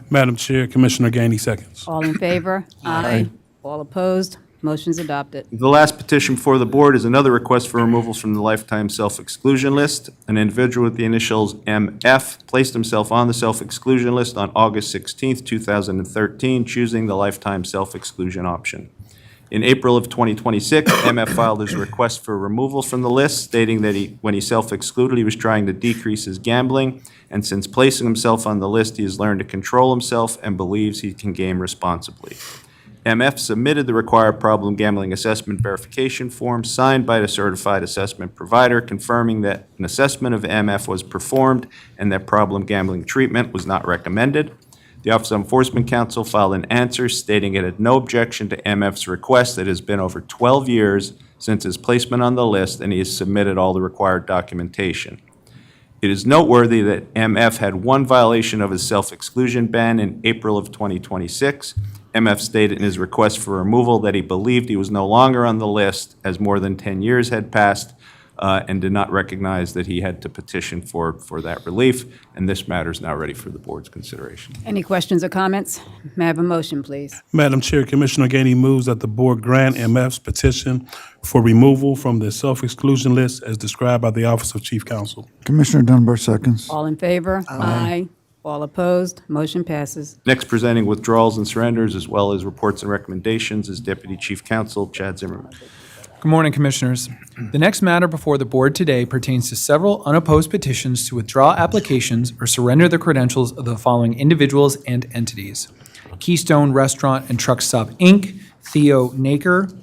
Madam Chair, Commissioner Gainey seconds. All in favor? Aye. All opposed? Motion's adopted. The last petition before the board is another request for removal from the lifetime self-exclusion list. An individual with the initials MF placed himself on the self-exclusion list on August 16th, 2013, choosing the lifetime self-exclusion option. In April of 2026, MF filed his request for removal from the list, stating that when he self-excluded, he was trying to decrease his gambling, and since placing himself on the list, he has learned to control himself and believes he can game responsibly. MF submitted the required problem gambling assessment verification form signed by the certified assessment provider, confirming that an assessment of MF was performed and that problem gambling treatment was not recommended. The Office of Enforcement Counsel filed an answer stating it had no objection to MF's request. It has been over 12 years since his placement on the list, and he has submitted all the required documentation. It is noteworthy that MF had one violation of his self-exclusion ban in April of 2026. MF stated in his request for removal that he believed he was no longer on the list as more than 10 years had passed, and did not recognize that he had to petition for that relief, and this matter is now ready for the board's consideration. Any questions or comments? May I have a motion, please? Madam Chair, Commissioner Gainey moves that the board grant MF's petition for removal from the self-exclusion list as described by the Office of Chief Counsel. Commissioner Dunbar seconds. All in favor? Aye. All opposed? Motion passes. Next, presenting withdrawals and surrenders as well as reports and recommendations is Deputy Chief Counsel Chad Zimmerman. Good morning, Commissioners. The next matter before the Board today pertains to several unopposed petitions to withdraw applications or surrender the credentials of the following individuals and entities: Keystone Restaurant and Truck Stop, Inc., Theo Naker,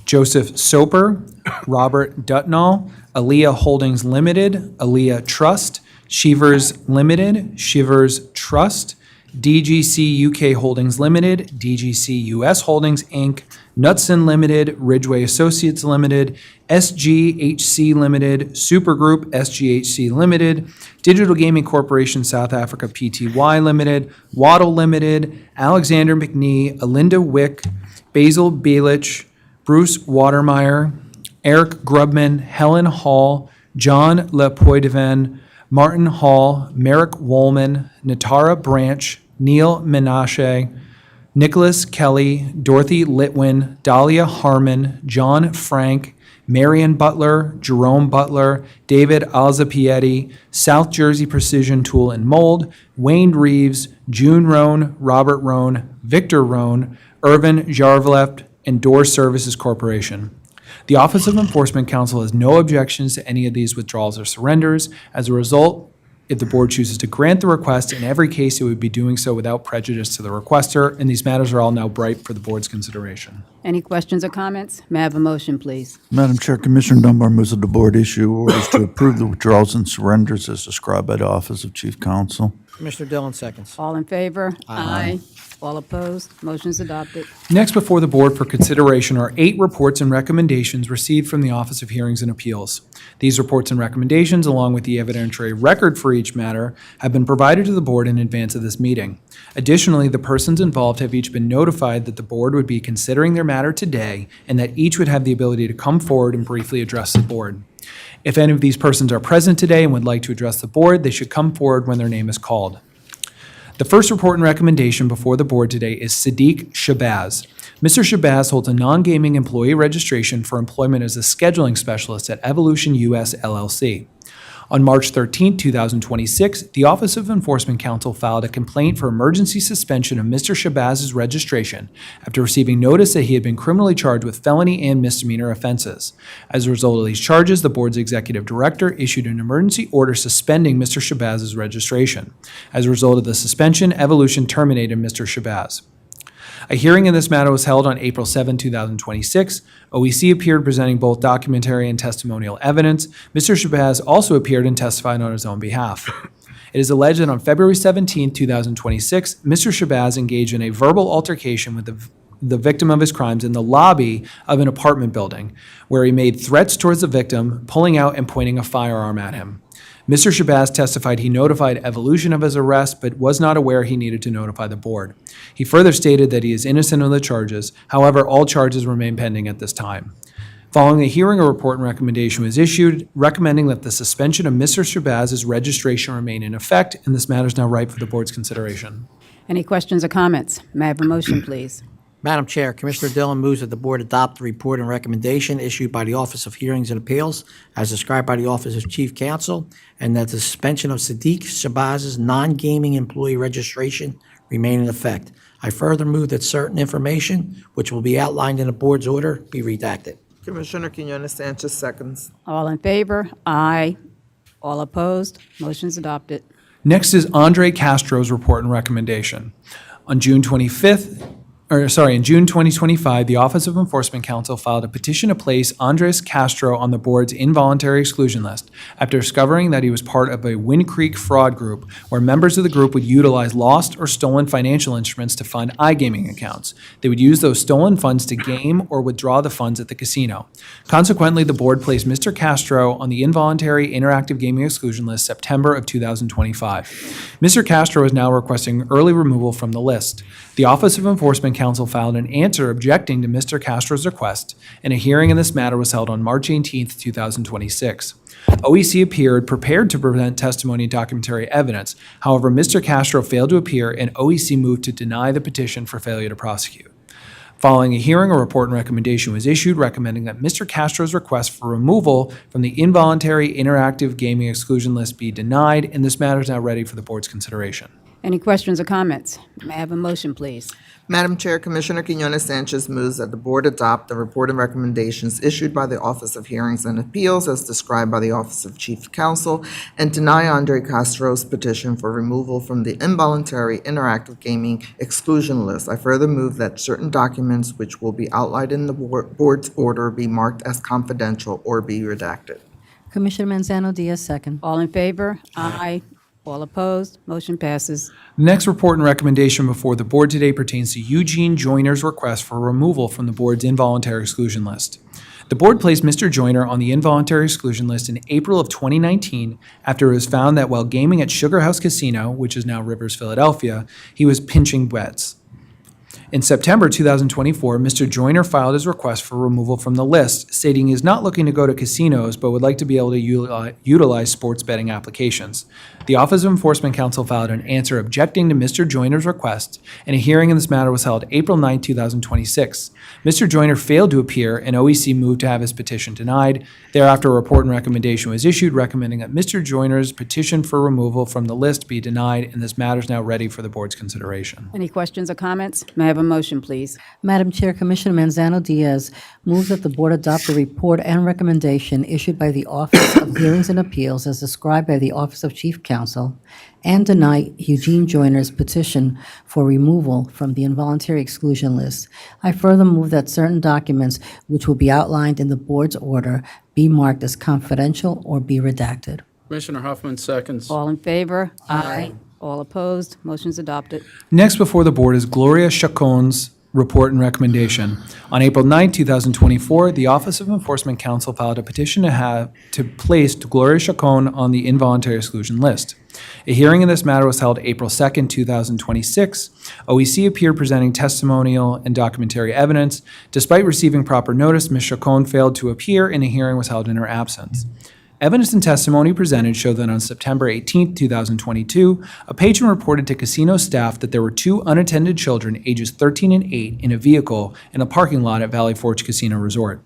Joseph Soper, Robert Dutnall, Aaliyah Holdings Limited, Aaliyah Trust, Shivers Limited, Shivers Trust, DGC UK Holdings Limited, DGC US Holdings, Inc., Knutson Limited, Ridgeway Associates Limited, SGHC Limited, Supergroup SGHC Limited, Digital Gaming Corporation South Africa Pty Limited, Waddle Limited, Alexander McNee, Alinda Wick, Basil Bielich, Bruce Watermeyer, Eric Grubman, Helen Hall, John Lepoideven, Martin Hall, Merrick Woolman, Natara Branch, Neil Menashe, Nicholas Kelly, Dorothy Litwin, Dahlia Harmon, John Frank, Marion Butler, Jerome Butler, David Alzapietti, South Jersey Precision Tool and Mold, Wayne Reeves, June Roan, Robert Roan, Victor Roan, Irvin Jarvleft, and Door Services Corporation. The Office of Enforcement Counsel has no objections to any of these withdrawals or surrenders. As a result, if the board chooses to grant the request, in every case, it would be doing so without prejudice to the requester, and these matters are all now ripe for the board's consideration. Any questions or comments? May I have a motion, please? Madam Chair, Commissioner Dunbar moves that the board issue orders to approve the withdrawals and surrenders as described by the Office of Chief Counsel. Commissioner Dillon seconds. All in favor? Aye. All opposed? Motion is adopted. Next before the board for consideration are 8 reports and recommendations received from the Office of Hearings and Appeals. These reports and recommendations, along with the evidentiary record for each matter, have been provided to the board in advance of this meeting. Additionally, the persons involved have each been notified that the board would be considering their matter today and that each would have the ability to come forward and briefly address the board. If any of these persons are present today and would like to address the board, they should come forward when their name is called. The first report and recommendation before the board today is Sadiq Shabazz. Mr. Shabazz holds a non-gaming employee registration for employment as a scheduling specialist at Evolution US LLC. On March 13, 2026, the Office of Enforcement Counsel filed a complaint for emergency suspension of Mr. Shabazz's registration after receiving notice that he had been criminally charged with felony and misdemeanor offenses. As a result of these charges, the board's executive director issued an emergency order suspending Mr. Shabazz's registration. As a result of the suspension, Evolution terminated Mr. Shabazz. A hearing in this matter was held on April 7, 2026. OEC appeared presenting both documentary and testimonial evidence. Mr. Shabazz also appeared and testified on his own behalf. It is alleged that on February 17, 2026, Mr. Shabazz engaged in a verbal altercation with the victim of his crimes in the lobby of an apartment building, where he made threats towards the victim, pulling out and pointing a firearm at him. Mr. Shabazz testified he notified Evolution of his arrest, but was not aware he needed to notify the board. He further stated that he is innocent of the charges. However, all charges remain pending at this time. Following the hearing, a report and recommendation was issued recommending that the suspension of Mr. Shabazz's registration remain in effect, and this matter is now ripe for the board's consideration. Any questions or comments? May I have a motion, please? Madam Chair, Commissioner Dillon moves that the board adopt the report and recommendation issued by the Office of Hearings and Appeals as described by the Office of Chief Counsel, and that the suspension of Sadiq Shabazz's non-gaming employee registration remain in effect. I further move that certain information, which will be outlined in the board's order, be redacted. Commissioner Quinones Sanchez seconds. All in favor? Aye. All opposed? Motion's adopted. Next is Andre Castro's report and recommendation. On June 2025, the Office of Enforcement Counsel filed a petition to place Andres Castro on the board's involuntary exclusion list after discovering that he was part of a Wind Creek fraud group where members of the group would utilize lost or stolen financial instruments to fund iGaming accounts. They would use those stolen funds to game or withdraw the funds at the casino. Consequently, the board placed Mr. Castro on the involuntary interactive gaming exclusion list September of 2025. Mr. Castro is now requesting early removal from the list. The Office of Enforcement Counsel filed an answer objecting to Mr. Castro's request, and a hearing in this matter was held on March 18, 2026. OEC appeared prepared to present testimony and documentary evidence. However, Mr. Castro failed to appear, and OEC moved to deny the petition for failure to prosecute. Following a hearing, a report and recommendation was issued recommending that Mr. Castro's request for removal from the involuntary interactive gaming exclusion list be denied, and this matter is now ready for the board's consideration. Any questions or comments? May I have a motion, please? Madam Chair, Commissioner Quinones Sanchez moves that the board adopt the report and recommendations issued by the Office of Hearings and Appeals as described by the Office of Chief Counsel and deny Andre Castro's petition for removal from the involuntary interactive gaming exclusion list. I further move that certain documents which will be outlined in the board's order be marked as confidential or be redacted. Commissioner Manzano Diaz, second. All in favor? Aye. All opposed? Motion passes. The next report and recommendation before the board today pertains to Eugene Joyner's request for removal from the board's involuntary exclusion list. The board placed Mr. Joyner on the involuntary exclusion list in April of 2019 after it was found that while gaming at Sugar House Casino, which is now Rivers Philadelphia, he was pinching bets. In September 2024, Mr. Joyner filed his request for removal from the list, stating he is not looking to go to casinos but would like to be able to utilize sports betting applications. The Office of Enforcement Counsel filed an answer objecting to Mr. Joyner's request, and a hearing in this matter was held April 9, 2026. Mr. Joyner failed to appear, and OEC moved to have his petition denied. Thereafter, a report and recommendation was issued recommending that Mr. Joyner's petition for removal from the list be denied, and this matter is now ready for the board's consideration. Any questions or comments? May I have a motion, please? Madam Chair, Commissioner Manzano Diaz moves that the board adopt the report and recommendation issued by the Office of Hearings and Appeals as described by the Office of Chief Counsel and deny Eugene Joyner's petition for removal from the involuntary exclusion list. I further move that certain documents which will be outlined in the board's order be marked as confidential or be redacted. Commissioner Huffman seconds. All in favor? Aye. All opposed? Motion's adopted. Next before the board is Gloria Chacon's report and recommendation. On April 9, 2024, the Office of Enforcement Counsel filed a petition to place Gloria Chacon on the involuntary exclusion list. A hearing in this matter was held April 2, 2026. OEC appeared presenting testimonial and documentary evidence. Despite receiving proper notice, Ms. Chacon failed to appear, and a hearing was held in her absence. Evidence and testimony presented showed that on September 18, 2022, a patron reported to casino staff that there were two unattended children ages 13 and 8 in a vehicle in a parking lot at Valley Forge Casino Resort.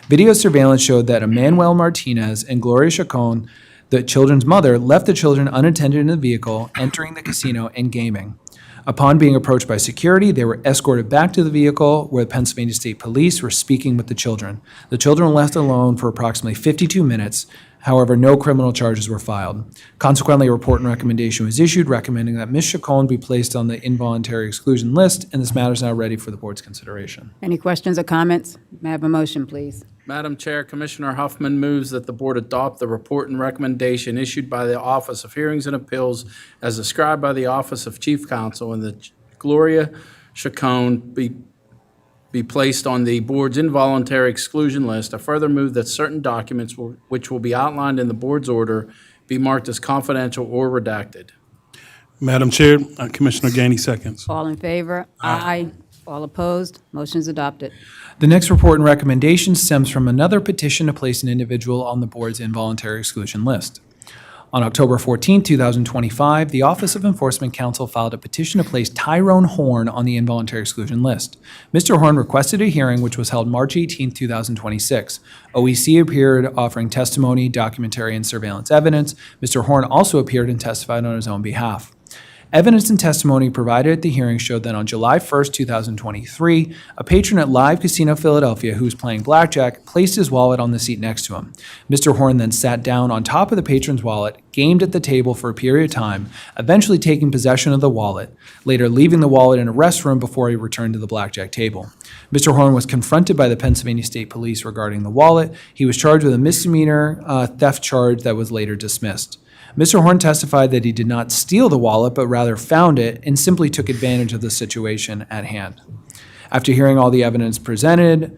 Video surveillance showed that Emmanuel Martinez and Gloria Chacon, the children's mother, left the children unattended in the vehicle, entering the casino and gaming. Upon being approached by security, they were escorted back to the vehicle where the Pennsylvania State Police were speaking with the children. The children were left alone for approximately 52 minutes. However, no criminal charges were filed. Consequently, a report and recommendation was issued recommending that Ms. Chacon be placed on the involuntary exclusion list, and this matter is now ready for the board's consideration. Any questions or comments? May I have a motion, please? Madam Chair, Commissioner Huffman moves that the board adopt the report and recommendation issued by the Office of Hearings and Appeals as described by the Office of Chief Counsel, and that Gloria Chacon be placed on the board's involuntary exclusion list. I further move that certain documents which will be outlined in the board's order be marked as confidential or redacted. Madam Chair, Commissioner Gainey seconds. All in favor? Aye. All opposed? Motion's adopted. The next report and recommendation stems from another petition to place an individual on the board's involuntary exclusion list. On October 14, 2025, the Office of Enforcement Counsel filed a petition to place Tyrone Horn on the involuntary exclusion list. Mr. Horn requested a hearing which was held March 18, 2026. OEC appeared offering testimony, documentary, and surveillance evidence. Mr. Horn also appeared and testified on his own behalf. Evidence and testimony provided at the hearing showed that on July 1st, 2023, a patron at Live Casino Philadelphia who was playing blackjack placed his wallet on the seat next to him. Mr. Horn then sat down on top of the patron's wallet, gamed at the table for a period of time, eventually taking possession of the wallet, later leaving the wallet in a restroom before he returned to the blackjack table. Mr. Horn was confronted by the Pennsylvania State Police regarding the wallet. He was charged with a misdemeanor theft charge that was later dismissed. Mr. Horn testified that he did not steal the wallet, but rather found it and simply took advantage of the situation at hand. After hearing all the evidence presented,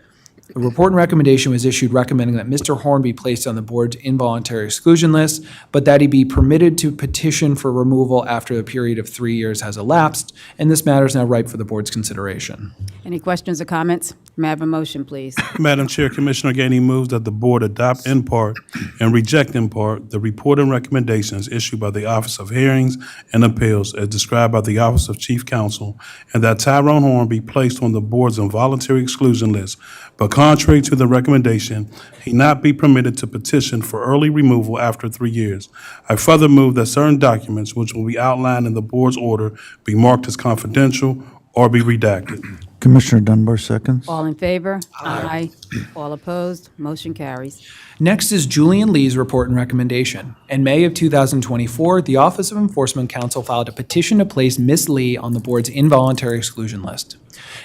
a report and recommendation was issued recommending that Mr. Horn be placed on the board's involuntary exclusion list, but that he be permitted to petition for removal after a period of 3 years has elapsed, and this matter is now ripe for the board's consideration. Any questions or comments? May I have a motion, please? Madam Chair, Commissioner Gainey moves that the board adopt in part and reject in part the report and recommendations issued by the Office of Hearings and Appeals as described by the Office of Chief Counsel, and that Tyrone Horn be placed on the board's involuntary exclusion list. But contrary to the recommendation, he not be permitted to petition for early removal after 3 years. I further move that certain documents which will be outlined in the board's order be marked as confidential or be redacted. Commissioner Dunbar seconds. All in favor? Aye. All opposed? Motion carries. Next is Julian Lee's report and recommendation. In May of 2024, the Office of Enforcement Counsel filed a petition to place Ms. Lee on the board's involuntary exclusion list.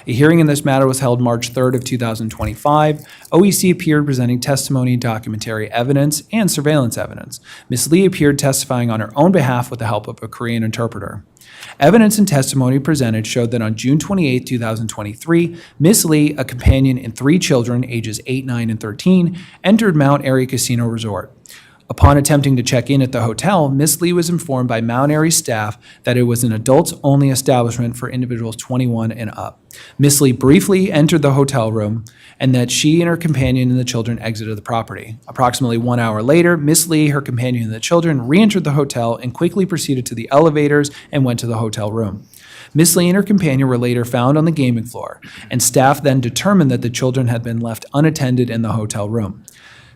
A hearing in this matter was held March 3rd of 2025. OEC appeared presenting testimony, documentary evidence, and surveillance evidence. Ms. Lee appeared testifying on her own behalf with the help of a Korean interpreter. Evidence and testimony presented showed that on June 28, 2023, Ms. Lee, a companion and 3 children, ages 8, 9, and 13, entered Mount Airy Casino Resort. Upon attempting to check in at the hotel, Ms. Lee was informed by Mount Airy staff that it was an adults-only establishment for individuals 21 and up. Ms. Lee briefly entered the hotel room and that she and her companion and the children exited the property. Approximately 1 hour later, Ms. Lee, her companion, and the children re-entered the hotel and quickly proceeded to the elevators and went to the hotel room. Ms. Lee and her companion were later found on the gaming floor, and staff then determined that the children had been left unattended in the hotel room.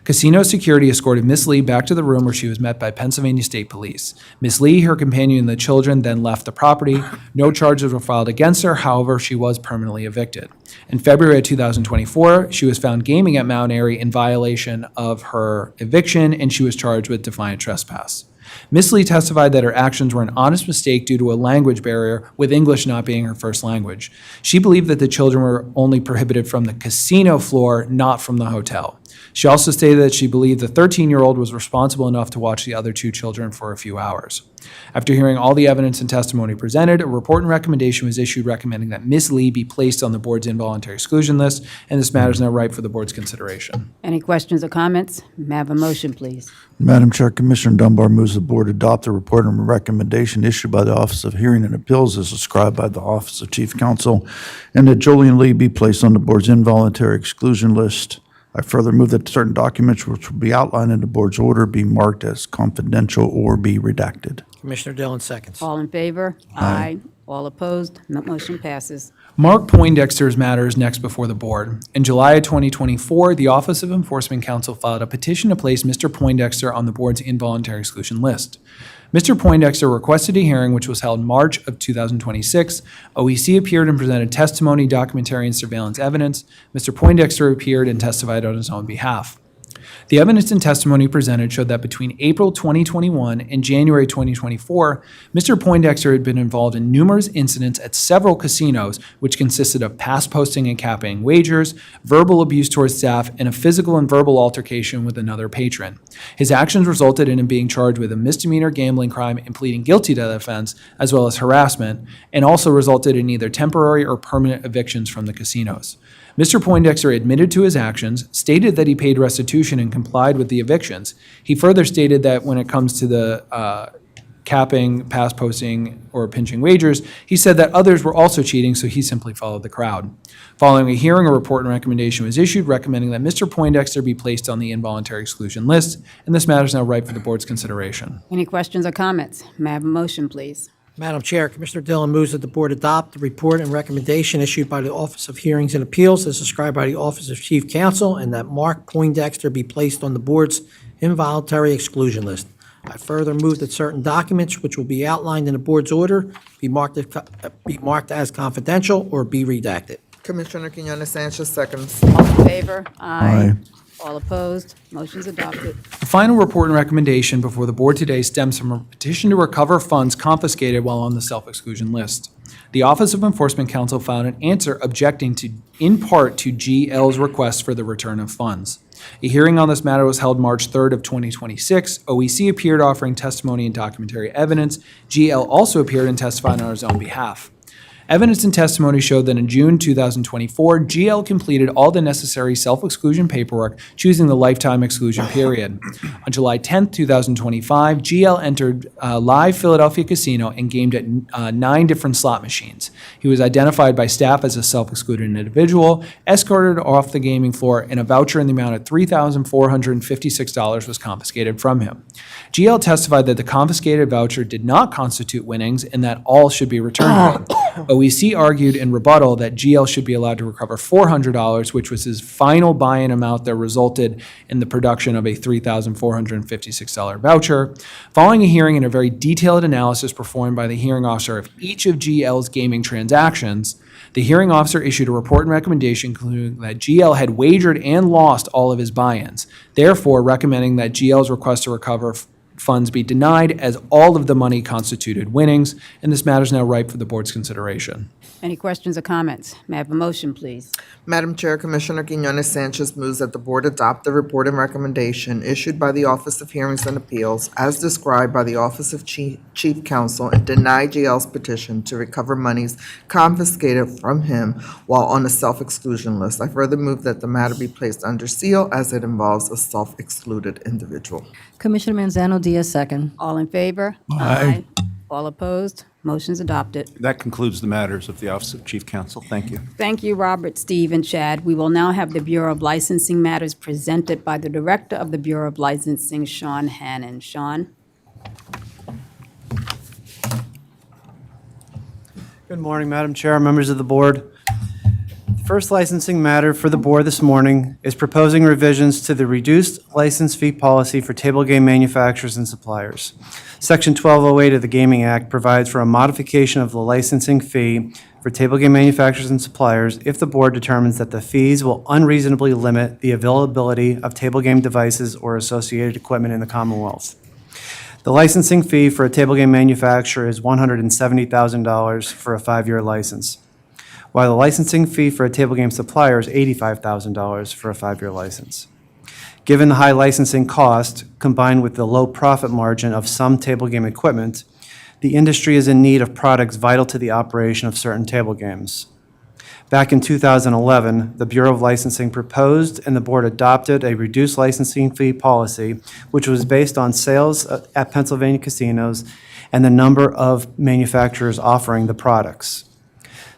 Casino security escorted Ms. Lee back to the room where she was met by Pennsylvania State Police. Ms. Lee, her companion, and the children then left the property. No charges were filed against her, however, she was permanently evicted. In February of 2024, she was found gaming at Mount Airy in violation of her eviction, and she was charged with defiant trespass. Ms. Lee testified that her actions were an honest mistake due to a language barrier, with English not being her first language. She believed that the children were only prohibited from the casino floor, not from the hotel. She also stated that she believed the 13-year-old was responsible enough to watch the other 2 children for a few hours. After hearing all the evidence and testimony presented, a report and recommendation was issued recommending that Ms. Lee be placed on the board's involuntary exclusion list, and this matter is now ripe for the board's consideration. Any questions or comments? May I have a motion, please? Madam Chair, Commissioner Dunbar moves the board adopt the report and recommendation issued by the Office of Hearing and Appeals as described by the Office of Chief Counsel, and that Julian Lee be placed on the board's involuntary exclusion list. I further move that certain documents which will be outlined in the board's order be marked as confidential or be redacted. Commissioner Dillon seconds. All in favor? Aye. All opposed? Motion passes. Mark Poindexter's matter is next before the board. In July of 2024, the Office of Enforcement Counsel filed a petition to place Mr. Poindexter on the board's involuntary exclusion list. Mr. Poindexter requested a hearing which was held March of 2026. OEC appeared and presented testimony, documentary, and surveillance evidence. Mr. Poindexter appeared and testified on his own behalf. The evidence and testimony presented showed that between April 2021 and January 2024, Mr. Poindexter had been involved in numerous incidents at several casinos, which consisted of pass posting and capping wagers, verbal abuse towards staff, and a physical and verbal altercation with another patron. His actions resulted in him being charged with a misdemeanor gambling crime and pleading guilty to the offense, as well as harassment, and also resulted in either temporary or permanent evictions from the casinos. Mr. Poindexter admitted to his actions, stated that he paid restitution and complied with the evictions. He further stated that when it comes to the capping, pass posting, or pinching wagers, he said that others were also cheating, so he simply followed the crowd. Following a hearing, a report and recommendation was issued recommending that Mr. Poindexter be placed on the involuntary exclusion list, and this matter is now ripe for the board's consideration. Any questions or comments? May I have a motion, please? Madam Chair, Commissioner Dillon moves that the board adopt the report and recommendation issued by the Office of Hearings and Appeals as described by the Office of Chief Counsel, and that Mark Poindexter be placed on the board's involuntary exclusion list. I further move that certain documents which will be outlined in the board's order be marked as confidential or be redacted. Commissioner Quinones Sanchez seconds. All in favor? Aye. All opposed? Motion's adopted. The final report and recommendation before the board today stems from a petition to recover funds confiscated while on the self-exclusion list. The Office of Enforcement Counsel found an answer objecting in part to GL's request for the return of funds. A hearing on this matter was held March 3rd of 2026. OEC appeared offering testimony and documentary evidence. GL also appeared and testified on his own behalf. Evidence and testimony showed that in June 2024, GL completed all the necessary self-exclusion paperwork, choosing the lifetime exclusion period. On July 10, 2025, GL entered Live Philadelphia Casino and gamed at 9 different slot machines. He was identified by staff as a self-excluded individual, escorted off the gaming floor, and a voucher in the amount of $3,456 was confiscated from him. GL testified that the confiscated voucher did not constitute winnings and that all should be returned. OEC argued in rebuttal that GL should be allowed to recover $400, which was his final buy-in amount that resulted in the production of a $3,456 voucher. Following a hearing and a very detailed analysis performed by the hearing officer of each of GL's gaming transactions, the hearing officer issued a report and recommendation concluding that GL had wagered and lost all of his buy-ins, therefore recommending that GL's request to recover funds be denied as all of the money constituted winnings, and this matter is now ripe for the board's consideration. Any questions or comments? May I have a motion, please? Madam Chair, Commissioner Quinones Sanchez moves that the board adopt the report and recommendation issued by the Office of Hearings and Appeals as described by the Office of Chief Counsel and deny GL's petition to recover monies confiscated from him while on the self-exclusion list. I further move that the matter be placed under seal as it involves a self-excluded individual. Commissioner Manzano Diaz, second. All in favor? Aye. All opposed? Motion's adopted. That concludes the matters of the Office of Chief Counsel. Thank you. Thank you, Robert, Steve, and Chad. We will now have the Bureau of Licensing matters presented by the Director of the Bureau of Licensing, Sean Hannon. Sean? Good morning, Madam Chair, members of the board. The first licensing matter for the board this morning is proposing revisions to the reduced license fee policy for table game manufacturers and suppliers. Section 1208 of the Gaming Act provides for a modification of the licensing fee for table game manufacturers and suppliers if the board determines that the fees will unreasonably limit the availability of table game devices or associated equipment in the Commonwealth. The licensing fee for a table game manufacturer is $170,000 for a 5-year license, while the licensing fee for a table game supplier is $85,000 for a 5-year license. Given the high licensing cost, combined with the low profit margin of some table game equipment, the industry is in need of products vital to the operation of certain table games. Back in 2011, the Bureau of Licensing proposed and the board adopted a reduced licensing fee policy, which was based on sales at Pennsylvania casinos and the number of manufacturers offering the products.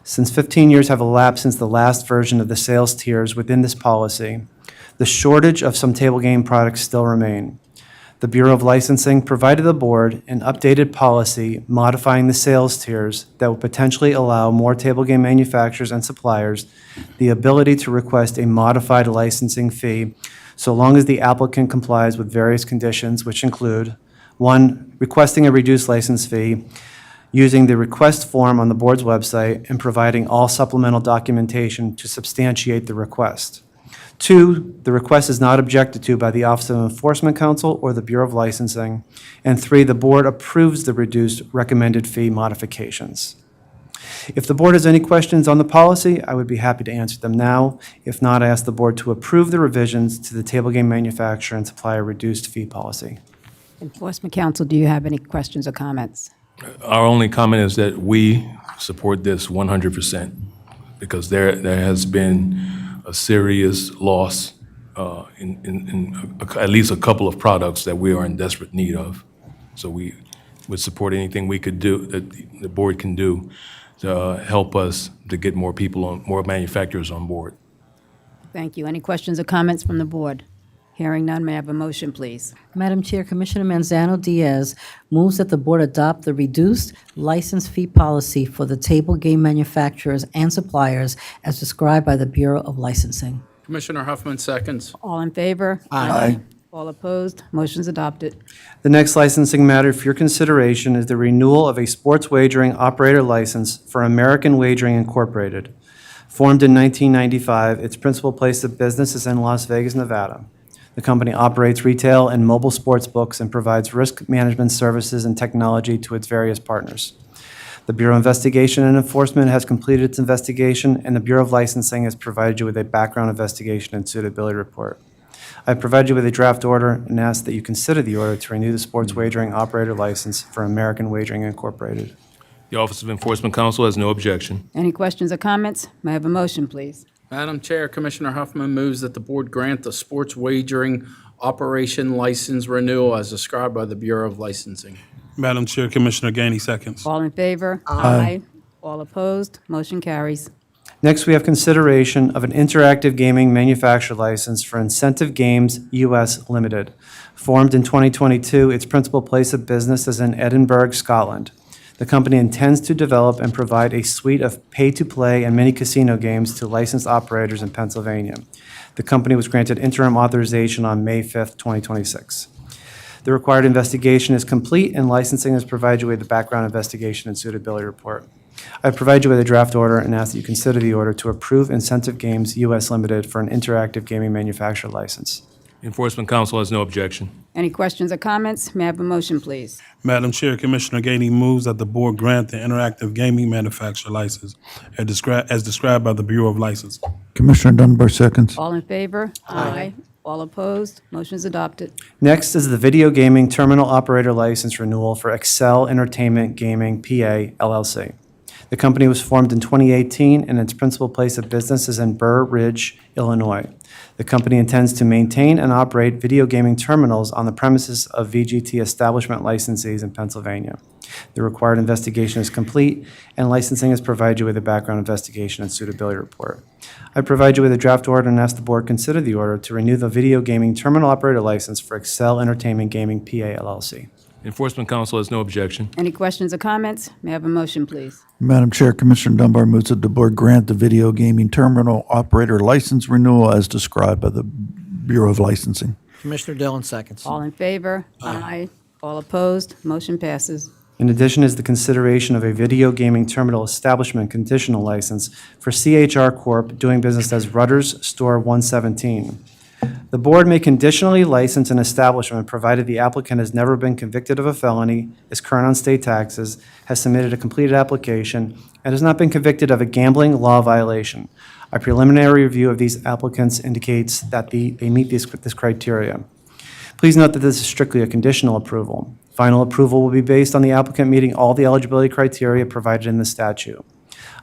Since 15 years have elapsed since the last version of the sales tiers within this policy, the shortage of some table game products still remain. The Bureau of Licensing provided the board an updated policy modifying the sales tiers that would potentially allow more table game manufacturers and suppliers the ability to request a modified licensing fee so long as the applicant complies with various conditions, which include: 1, requesting a reduced license fee, using the request form on the board's website and providing all supplemental documentation to substantiate the request. 2, the request is not objected to by the Office of Enforcement Counsel or the Bureau of Licensing. And 3, the board approves the reduced recommended fee modifications. If the board has any questions on the policy, I would be happy to answer them now. If not, I ask the board to approve the revisions to the table game manufacturer and supplier reduced fee policy. Enforcement Counsel, do you have any questions or comments? Our only comment is that we support this 100% because there has been a serious loss in at least a couple of products that we are in desperate need of. So we would support anything we could do, that the board can do to help us to get more people more manufacturers on board. Thank you. Any questions or comments from the board? Hearing none, may I have a motion, please? Madam Chair, Commissioner Manzano Diaz moves that the board adopt the reduced license fee policy for the table game manufacturers and suppliers as described by the Bureau of Licensing. Commissioner Huffman seconds. All in favor? Aye. All opposed? Motion's adopted. The next licensing matter for your consideration is the renewal of a sports wagering operator license for American Wagering Incorporated. Formed in 1995, its principal place of business is in Las Vegas, Nevada. The company operates retail and mobile sports books and provides risk management services and technology to its various partners. The Bureau of Investigation and Enforcement has completed its investigation, and the Bureau of Licensing has provided you with a background investigation and suitability report. I provide you with a draft order and ask that you consider the order to renew the sports wagering operator license for American Wagering Incorporated. The Office of Enforcement Counsel has no objection. Any questions or comments? May I have a motion, please? Madam Chair, Commissioner Huffman moves that the board grant the sports wagering operation license renewal as described by the Bureau of Licensing. Madam Chair, Commissioner Gainey seconds. All in favor? Aye. All opposed? Motion carries. Next, we have consideration of an interactive gaming manufacturer license for Incentive Games U.S. Limited. Formed in 2022, its principal place of business is in Edinburgh, Scotland. The company intends to develop and provide a suite of pay-to-play and mini-casino games to licensed operators in Pennsylvania. The company was granted interim authorization on May 5th, 2026. The required investigation is complete, and licensing has provided you with the background investigation and suitability report. I provide you with a draft order and ask that you consider the order to approve Incentive Games U.S. Limited for an interactive gaming manufacturer license. Enforcement Counsel has no objection. Any questions or comments? May I have a motion, please? Madam Chair, Commissioner Gainey moves that the board grant the interactive gaming manufacturer license as described by the Bureau of Licensing. Commissioner Dunbar seconds. All in favor? Aye. All opposed? Motion's adopted. Next is the video gaming terminal operator license renewal for Excel Entertainment Gaming, PA, LLC. The company was formed in 2018, and its principal place of business is in Burr Ridge, Illinois. The company intends to maintain and operate video gaming terminals on the premises of VGT establishment licensees in Pennsylvania. The required investigation is complete, and licensing has provided you with a background investigation and suitability report. I provide you with a draft order and ask the board consider the order to renew the video gaming terminal operator license for Excel Entertainment Gaming, PA, LLC. Enforcement Counsel has no objection. Any questions or comments? May I have a motion, please? Madam Chair, Commissioner Dunbar moves that the board grant the video gaming terminal operator license renewal as described by the Bureau of Licensing. Commissioner Dillon seconds. All in favor? Aye. All opposed? Motion passes. In addition is the consideration of a video gaming terminal establishment conditional license for CHR Corp. Doing business as Rudders Store 117. The board may conditionally license an establishment provided the applicant has never been convicted of a felony, is current on state taxes, has submitted a completed application, and has not been convicted of a gambling law violation. A preliminary review of these applicants indicates that they meet this criteria. Please note that this is strictly a conditional approval. Final approval will be based on the applicant meeting all the eligibility criteria provided in the statute.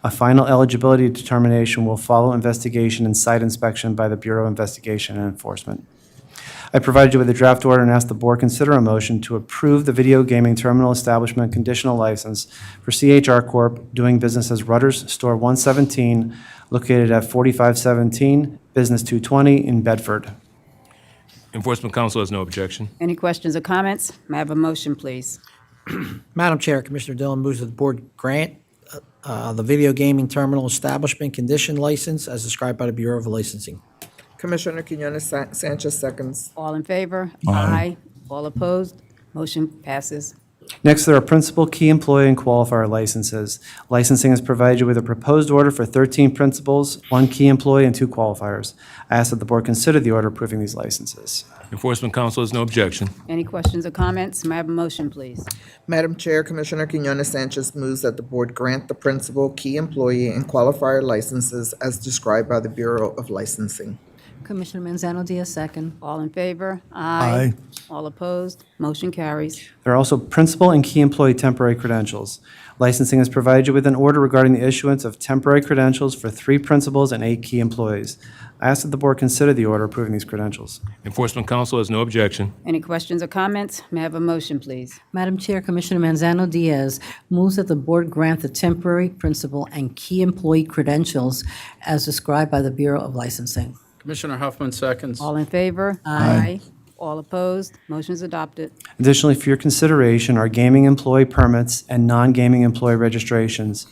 A final eligibility determination will follow investigation and site inspection by the Bureau of Investigation and Enforcement. I provided you with a draft order and asked the board consider a motion to approve the video gaming terminal establishment conditional license for CHR Corp. Doing business as Rudders Store 117, located at 4517 Business 220 in Bedford. Enforcement Counsel has no objection. Any questions or comments? May I have a motion, please? Madam Chair, Commissioner Dillon moves that the board grant the video gaming terminal establishment condition license as described by the Bureau of Licensing. Commissioner Quinones Sanchez seconds. All in favor? Aye. All opposed? Motion passes. Next, there are principal, key employee, and qualifier licenses. Licensing has provided you with a proposed order for 13 principals, 1 key employee, and 2 qualifiers. I ask that the board consider the order approving these licenses. Enforcement Counsel has no objection. Any questions or comments? May I have a motion, please? Madam Chair, Commissioner Quinones Sanchez moves that the board grant the principal, key employee, and qualifier licenses as described by the Bureau of Licensing. Commissioner Manzano Diaz, second. All in favor? Aye. All opposed? Motion carries. There are also principal and key employee temporary credentials. Licensing has provided you with an order regarding the issuance of temporary credentials for 3 principals and 8 key employees. I ask that the board consider the order approving these credentials. Enforcement Counsel has no objection. Any questions or comments? May I have a motion, please? Madam Chair, Commissioner Manzano Diaz moves that the board grant the temporary, principal, and key employee credentials as described by the Bureau of Licensing. Commissioner Huffman seconds. All in favor? Aye. All opposed? Motion is adopted. Additionally, for your consideration are gaming employee permits and non-gaming employee registrations.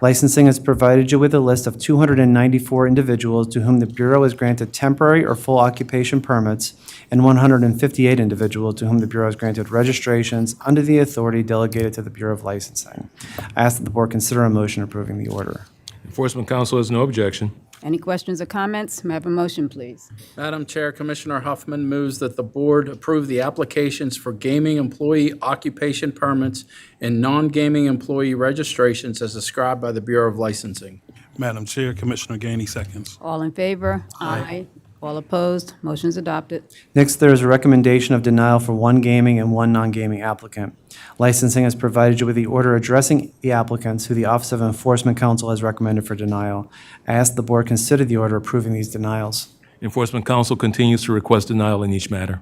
Licensing has provided you with a list of 294 individuals to whom the Bureau has granted temporary or full occupation permits and 158 individuals to whom the Bureau has granted registrations under the authority delegated to the Bureau of Licensing. I ask that the board consider a motion approving the order. Enforcement Council has no objection. Any questions or comments? May I have a motion, please? Madam Chair, Commissioner Huffman moves that the board approve the applications for gaming employee occupation permits and non-gaming employee registrations as described by the Bureau of Licensing. Madam Chair, Commissioner Gainey seconds. All in favor? Aye. All opposed? Motion is adopted. Next, there is a recommendation of denial for one gaming and one non-gaming applicant. Licensing has provided you with the order addressing the applicants who the Office of Enforcement Counsel has recommended for denial. I ask the board consider the order approving these denials. Enforcement Council continues to request denial in each matter.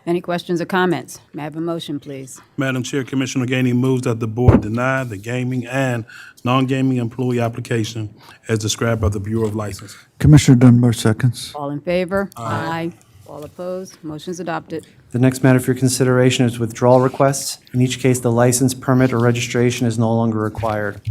Any questions or comments? May I have a motion, please? Madam Chair, Commissioner Gainey moves that the board deny the gaming and non-gaming employee application as described by the Bureau of License. Commissioner Dunbar seconds. All in favor? Aye. All opposed? Motion is adopted. The next matter for your consideration is withdrawal requests. In each case, the license, permit, or registration is no longer required.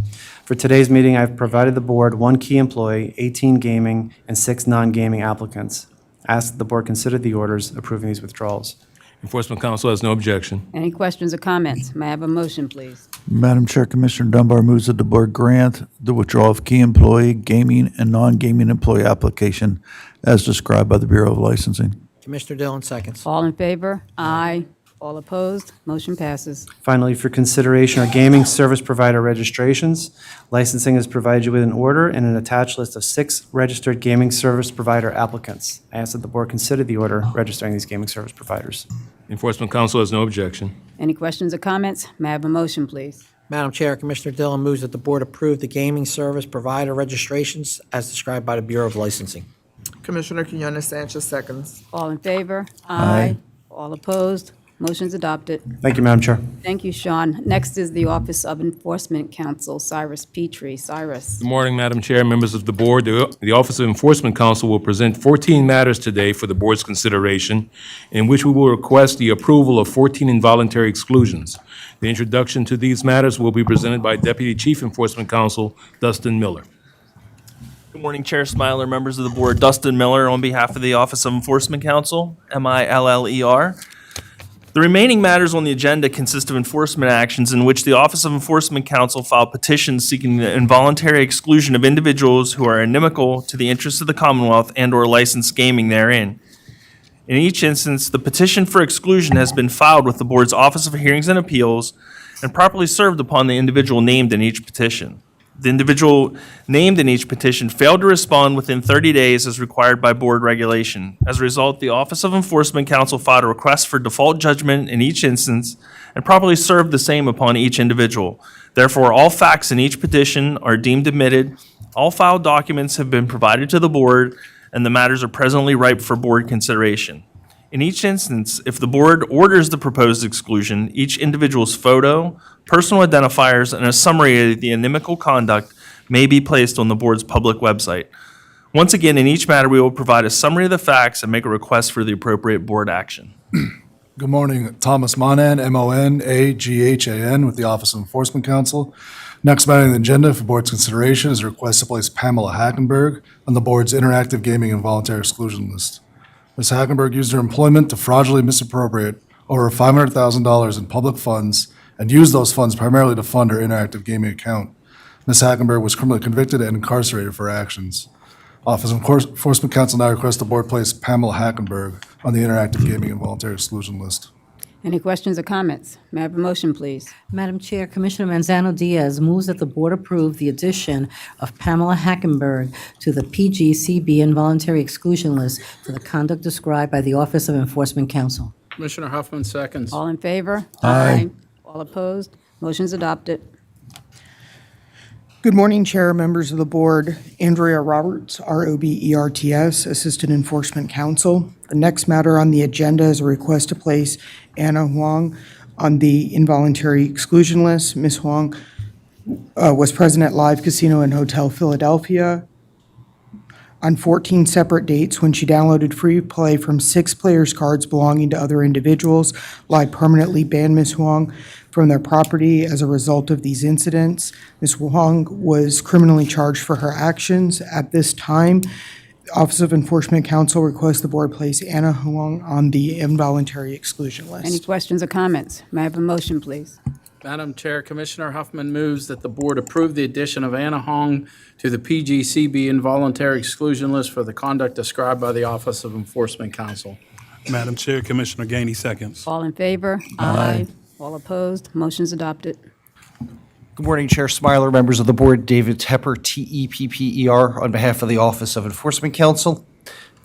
For today's meeting, I've provided the board one key employee, 18 gaming, and 6 non-gaming applicants. I ask that the board consider the orders approving these withdrawals. Enforcement Council has no objection. Any questions or comments? May I have a motion, please? Madam Chair, Commissioner Dunbar moves that the board grant the withdrawal of key employee, gaming, and non-gaming employee application as described by the Bureau of Licensing. Commissioner Dillon seconds. All in favor? Aye. All opposed? Motion passes. Finally, for consideration are gaming service provider registrations. Licensing has provided you with an order and an attached list of 6 registered gaming service provider applicants. I ask that the board consider the order registering these gaming service providers. Enforcement Council has no objection. Any questions or comments? May I have a motion, please? Madam Chair, Commissioner Dillon moves that the board approve the gaming service provider registrations as described by the Bureau of Licensing. Commissioner Quinones Sanchez seconds. All in favor? Aye. All opposed? Motion's adopted. Thank you, Madam Chair. Thank you, Sean. Next is the Office of Enforcement Counsel, Cyrus Petrie. Cyrus. Good morning, Madam Chair, members of the board. The Office of Enforcement Counsel will present 14 matters today for the board's consideration, in which we will request the approval of 14 involuntary exclusions. The introduction to these matters will be presented by Deputy Chief Enforcement Counsel Dustin Miller. Good morning, Chair Smiler, members of the board. Dustin Miller on behalf of the Office of Enforcement Counsel, MILLER. The remaining matters on the agenda consist of enforcement actions in which the Office of Enforcement Counsel filed petitions seeking the involuntary exclusion of individuals who are inimical to the interests of the Commonwealth and/or licensed gaming therein. In each instance, the petition for exclusion has been filed with the Board's Office of Hearings and Appeals and properly served upon the individual named in each petition. The individual named in each petition failed to respond within 30 days as required by board regulation. As a result, the Office of Enforcement Counsel filed a request for default judgment in each instance and properly served the same upon each individual. Therefore, all facts in each petition are deemed admitted, all filed documents have been provided to the board, and the matters are presently ripe for board consideration. In each instance, if the board orders the proposed exclusion, each individual's photo, personal identifiers, and a summary of the inimical conduct may be placed on the board's public website. Once again, in each matter, we will provide a summary of the facts and make a request for the appropriate board action. Good morning, Thomas Monan, MONAGHAN, with the Office of Enforcement Counsel. Next matter on the agenda for board's consideration is a request to place Pamela Hackenberg on the board's interactive gaming and voluntary exclusion list. Ms. Hackenberg used her employment to fraudulently misappropriate over $500,000 in public funds and used those funds primarily to fund her interactive gaming account. Ms. Hackenberg was criminally convicted and incarcerated for her actions. Office of Enforcement Counsel now requests the board place Pamela Hackenberg on the interactive gaming and voluntary exclusion list. Any questions or comments? May I have a motion, please? Madam Chair, Commissioner Manzano-Diaz moves that the board approve the addition of Pamela Hackenberg to the PGCB involuntary exclusion list for the conduct described by the Office of Enforcement Counsel. Commissioner Huffman seconds. All in favor? Aye. All opposed? Motion's adopted. Good morning, Chair, members of the board. Andrea Roberts, ROBERTS, Assistant Enforcement Counsel. The next matter on the agenda is a request to place Anna Huang on the involuntary exclusion list. Ms. Huang was present at Live Casino and Hotel Philadelphia on 14 separate dates when she downloaded free play from 6 players' cards belonging to other individuals. Law permanently banned Ms. Huang from their property as a result of these incidents. Ms. Huang was criminally charged for her actions. At this time, the Office of Enforcement Counsel requests the board place Anna Huang on the involuntary exclusion list. Any questions or comments? May I have a motion, please? Madam Chair, Commissioner Huffman moves that the board approve the addition of Anna Hong to the PGCB involuntary exclusion list for the conduct described by the Office of Enforcement Counsel. Madam Chair, Commissioner Gainey seconds. All in favor? Aye. All opposed? Motion's adopted. Good morning, Chair Smiler, members of the board. David Tepper, TEPPER, on behalf of the Office of Enforcement Counsel.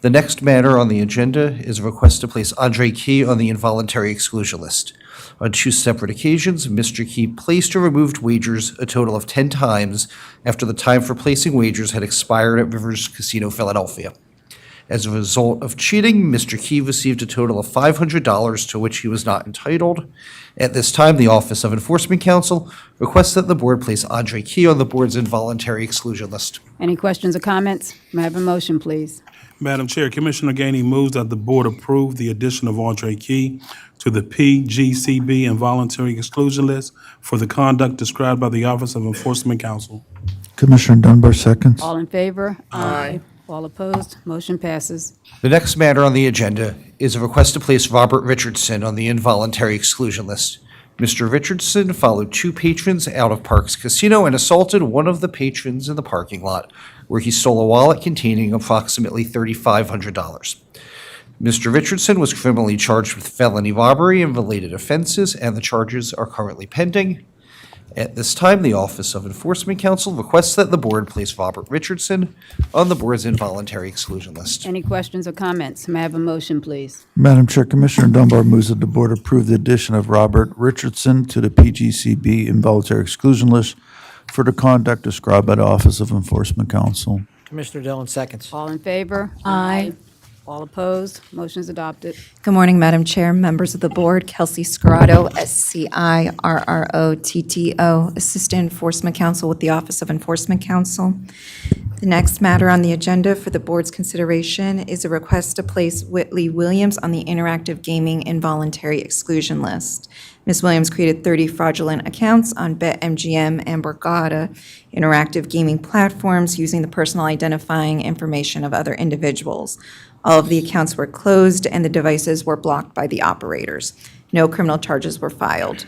The next matter on the agenda is a request to place Andre Key on the involuntary exclusion list. On 2 separate occasions, Mr. Key placed or removed wagers a total of 10 times after the time for placing wagers had expired at Rivers Casino, Philadelphia. As a result of cheating, Mr. Key received a total of $500 to which he was not entitled. At this time, the Office of Enforcement Counsel requests that the board place Andre Key on the board's involuntary exclusion list. Any questions or comments? May I have a motion, please? Madam Chair, Commissioner Gainey moves that the board approve the addition of Andre Key to the PGCB involuntary exclusion list for the conduct described by the Office of Enforcement Counsel. Commissioner Dunbar seconds. All in favor? Aye. All opposed? Motion passes. The next matter on the agenda is a request to place Robert Richardson on the involuntary exclusion list. Mr. Richardson followed 2 patrons out of Parks Casino and assaulted one of the patrons in the parking lot, where he stole a wallet containing approximately $3,500. Mr. Richardson was criminally charged with felony robbery and related offenses, and the charges are currently pending. At this time, the Office of Enforcement Counsel requests that the board place Robert Richardson on the board's involuntary exclusion list. Any questions or comments? May I have a motion, please? Madam Chair, Commissioner Dunbar moves that the board approve the addition of Robert Richardson to the PGCB involuntary exclusion list for the conduct described by the Office of Enforcement Counsel. Commissioner Dillon seconds. All in favor? Aye. All opposed? Motion is adopted. Good morning, Madam Chair, members of the board. Kelsey Scorado, SCIRROTTO, Assistant Enforcement Counsel with the Office of Enforcement Counsel. The next matter on the agenda for the board's consideration is a request to place Whitley Williams on the interactive gaming involuntary exclusion list. Ms. Williams created 30 fraudulent accounts on BetMGM and Borgata interactive gaming platforms using the personal identifying information of other individuals. All of the accounts were closed and the devices were blocked by the operators. No criminal charges were filed.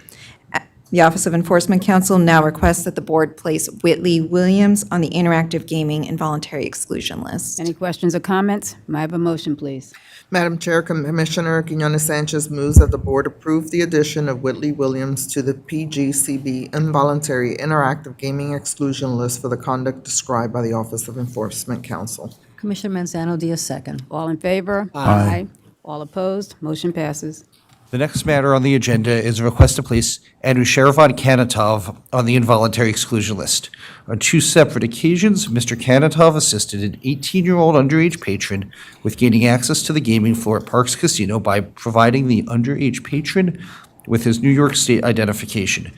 The Office of Enforcement Counsel now requests that the board place Whitley Williams on the interactive gaming involuntary exclusion list. Any questions or comments? May I have a motion, please? Madam Chair, Commissioner Quinones Sanchez moves that the board approve the addition of Whitley Williams to the PGCB involuntary interactive gaming exclusion list for the conduct described by the Office of Enforcement Counsel. Commissioner Manzano Diaz, second. All in favor? Aye. All opposed? Motion passes. The next matter on the agenda is a request to place Anusharavan Kanatov on the involuntary exclusion list. On 2 separate occasions, Mr. Kanatov assisted an 18-year-old underage patron with gaining access to the gaming floor at Parks Casino by providing the underage patron with his New York State identification.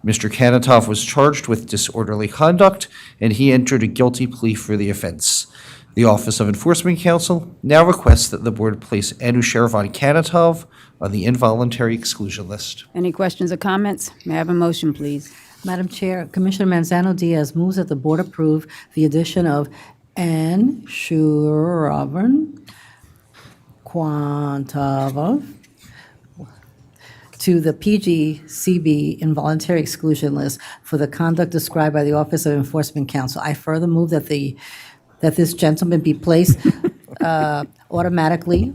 Mr. Kanatov was charged with disorderly conduct, and he entered a guilty plea for the offense. The Office of Enforcement Counsel now requests that the board place Anusharavan Kanatov on the involuntary exclusion list. Any questions or comments? May I have a motion, please? Madam Chair, Commissioner Manzano Diaz moves that the board approve the addition of Ann Shuravan Quantava to the PGCB involuntary exclusion list for the conduct described by the Office of Enforcement Counsel. I further move that this gentleman be placed automatically,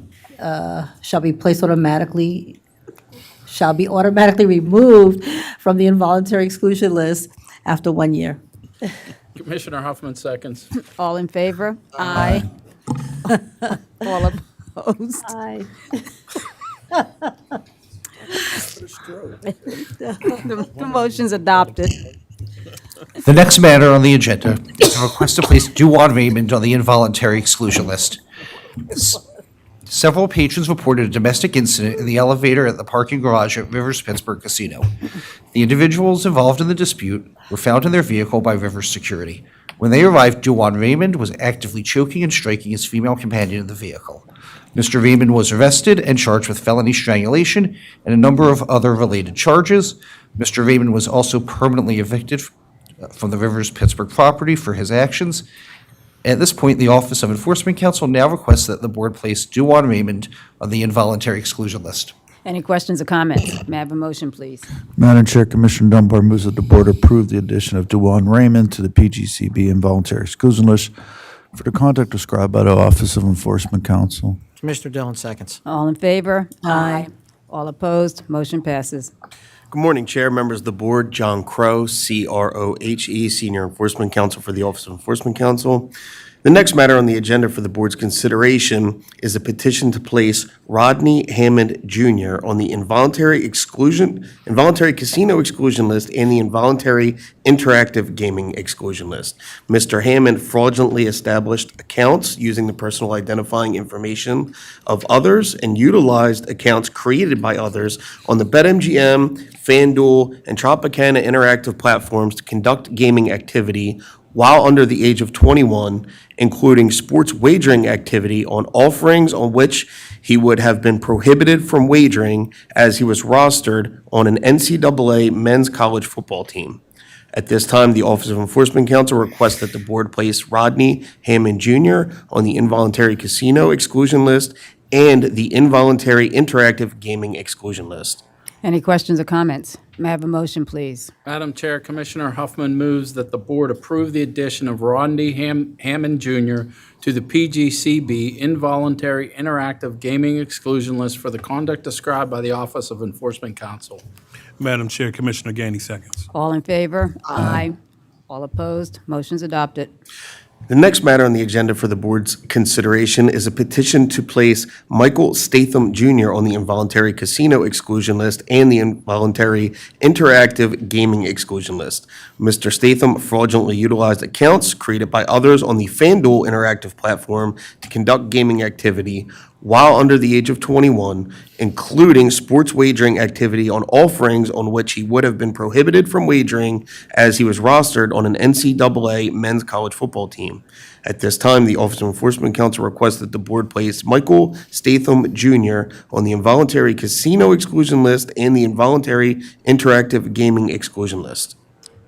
shall be automatically removed from the involuntary exclusion list after 1 year. Commissioner Huffman seconds. All in favor? Aye. All opposed? Aye. The motion's adopted. The next matter on the agenda is a request to place Duwan Raymond on the involuntary exclusion list. Several patrons reported a domestic incident in the elevator at the parking garage at Rivers Pittsburgh Casino. The individuals involved in the dispute were found in their vehicle by Rivers Security. When they arrived, Juwan Raymond was actively choking and striking his female companion in the vehicle. Mr. Raymond was arrested and charged with felony strangulation and a number of other related charges. Mr. Raymond was also permanently evicted from the Rivers Pittsburgh property for his actions. At this point, the Office of Enforcement Counsel now requests that the board place Juwan Raymond on the involuntary exclusion list. Any questions or comments? May I have a motion, please? Madam Chair, Commissioner Dunbar moves that the board approve the addition of Dewan Raymond to the PGCB involuntary exclusion list for the conduct described by the Office of Enforcement Counsel. Commissioner Dillon seconds. All in favor? Aye. All opposed? Motion passes. Good morning, Chair, members of the board. John Crowe, CROHE, Senior Enforcement Counsel for the Office of Enforcement Counsel. The next matter on the agenda for the board's consideration is a petition to place Rodney Hammond Jr. on the involuntary casino exclusion list and the involuntary interactive gaming exclusion list. Mr. Hammond fraudulently established accounts using the personal identifying information of others and utilized accounts created by others on the BetMGM, FanDuel, and Tropicana interactive platforms to conduct gaming activity while under the age of 21, including sports wagering activity on offerings on which he would have been prohibited from wagering as he was rostered on an NCAA men's college football team. At this time, the Office of Enforcement Counsel requests that the board place Rodney Hammond Jr. on the involuntary casino exclusion list and the involuntary interactive gaming exclusion list. Any questions or comments? May I have a motion, please? Madam Chair, Commissioner Huffman moves that the board approve the addition of Rodney Hammond Jr. to the PGCB involuntary interactive gaming exclusion list for the conduct described by the Office of Enforcement Counsel. Madam Chair, Commissioner Gainey seconds. All in favor? Aye. All opposed? Motion's adopted. The next matter on the agenda for the board's consideration is a petition to place Michael Statham Jr. on the involuntary casino exclusion list and the involuntary interactive gaming exclusion list. Mr. Statham fraudulently utilized accounts created by others on the FanDuel interactive platform to conduct gaming activity while under the age of 21, including sports wagering activity on offerings on which he would have been prohibited from wagering as he was rostered on an NCAA men's college football team. At this time, the Office of Enforcement Counsel requests that the board place Michael Statham Jr. on the involuntary casino exclusion list and the involuntary interactive gaming exclusion list.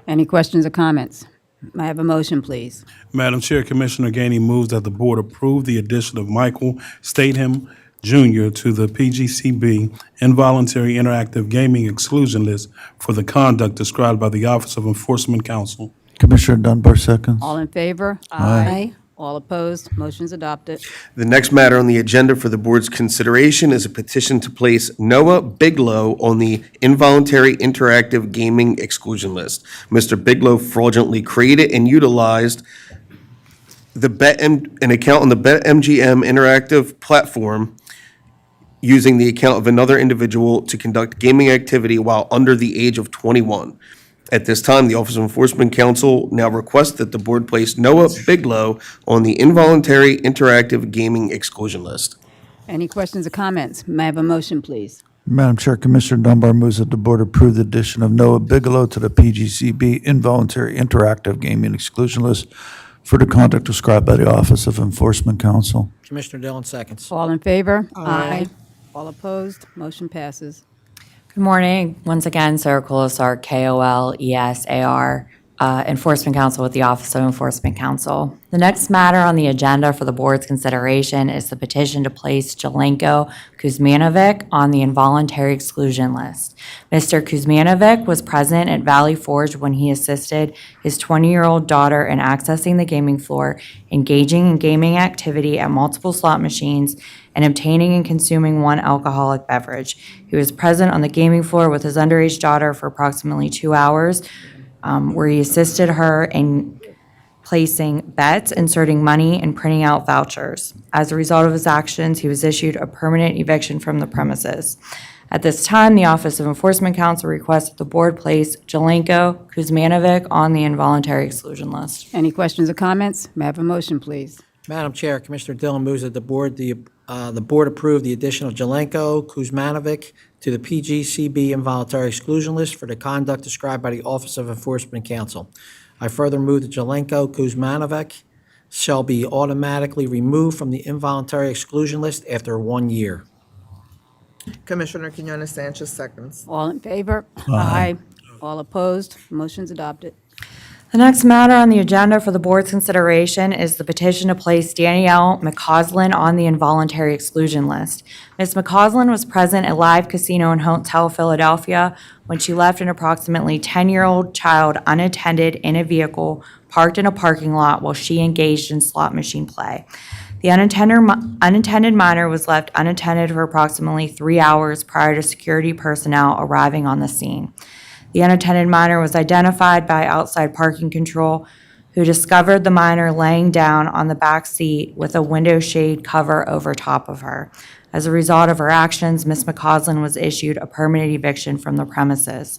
Any questions or comments? May I have a motion, please? Madam Chair, Commissioner Gainey moves that the board approve the addition of Michael Statham Jr. to the PGCB involuntary interactive gaming exclusion list for the conduct described by the Office of Enforcement Counsel. Commissioner Dunbar seconds. All in favor? Aye. All opposed? Motion's adopted. The next matter on the agenda for the board's consideration is a petition to place Noah Bigelow on the involuntary interactive gaming exclusion list. Mr. Bigelow fraudulently created and utilized an account on the BetMGM interactive platform using the account of another individual to conduct gaming activity while under the age of 21. At this time, the Office of Enforcement Counsel now requests that the board place Noah Bigelow on the involuntary interactive gaming exclusion list. Any questions or comments? May I have a motion, please? Madam Chair, Commissioner Dunbar moves that the board approve the addition of Noah Bigelow to the PGCB involuntary interactive gaming exclusion list for the conduct described by the Office of Enforcement Counsel. Commissioner Dillon seconds. All in favor? Aye. All opposed? Motion passes. Good morning. Once again, Sarah Colasar, KOLESAR, Enforcement Counsel with the Office of Enforcement Counsel. The next matter on the agenda for the board's consideration is the petition to place Jelenko Kuzmanovic on the involuntary exclusion list. Mr. Kuzmanovic was present at Valley Forge when he assisted his 20-year-old daughter in accessing the gaming floor, engaging in gaming activity at multiple slot machines, and obtaining and consuming one alcoholic beverage. He was present on the gaming floor with his underage daughter for approximately 2 hours, where he assisted her in placing bets, inserting money, and printing out vouchers. As a result of his actions, he was issued a permanent eviction from the premises. At this time, the Office of Enforcement Counsel requests that the board place Jelenko Kuzmanovic on the involuntary exclusion list. Any questions or comments? May I have a motion, please? Madam Chair, Commissioner Dillon moves that the board approve the addition of Jelenko Kuzmanovic to the PGCB involuntary exclusion list for the conduct described by the Office of Enforcement Counsel. I further move that Jelenko Kuzmanovic shall be automatically removed from the involuntary exclusion list after 1 year. Commissioner Quinones Sanchez seconds. All in favor? Aye. All opposed? Motion's adopted. The next matter on the agenda for the board's consideration is the petition to place Danielle McCausland on the involuntary exclusion list. Ms. McCausland was present at Live Casino and Hotel Philadelphia when she left an approximately 10-year-old child unattended in a vehicle parked in a parking lot while she engaged in slot machine play. The unattended minor was left unattended for approximately 3 hours prior to security personnel arriving on the scene. The unattended minor was identified by outside parking control, who discovered the minor laying down on the back seat with a window shade cover over top of her. As a result of her actions, Ms. McCausland was issued a permanent eviction from the premises.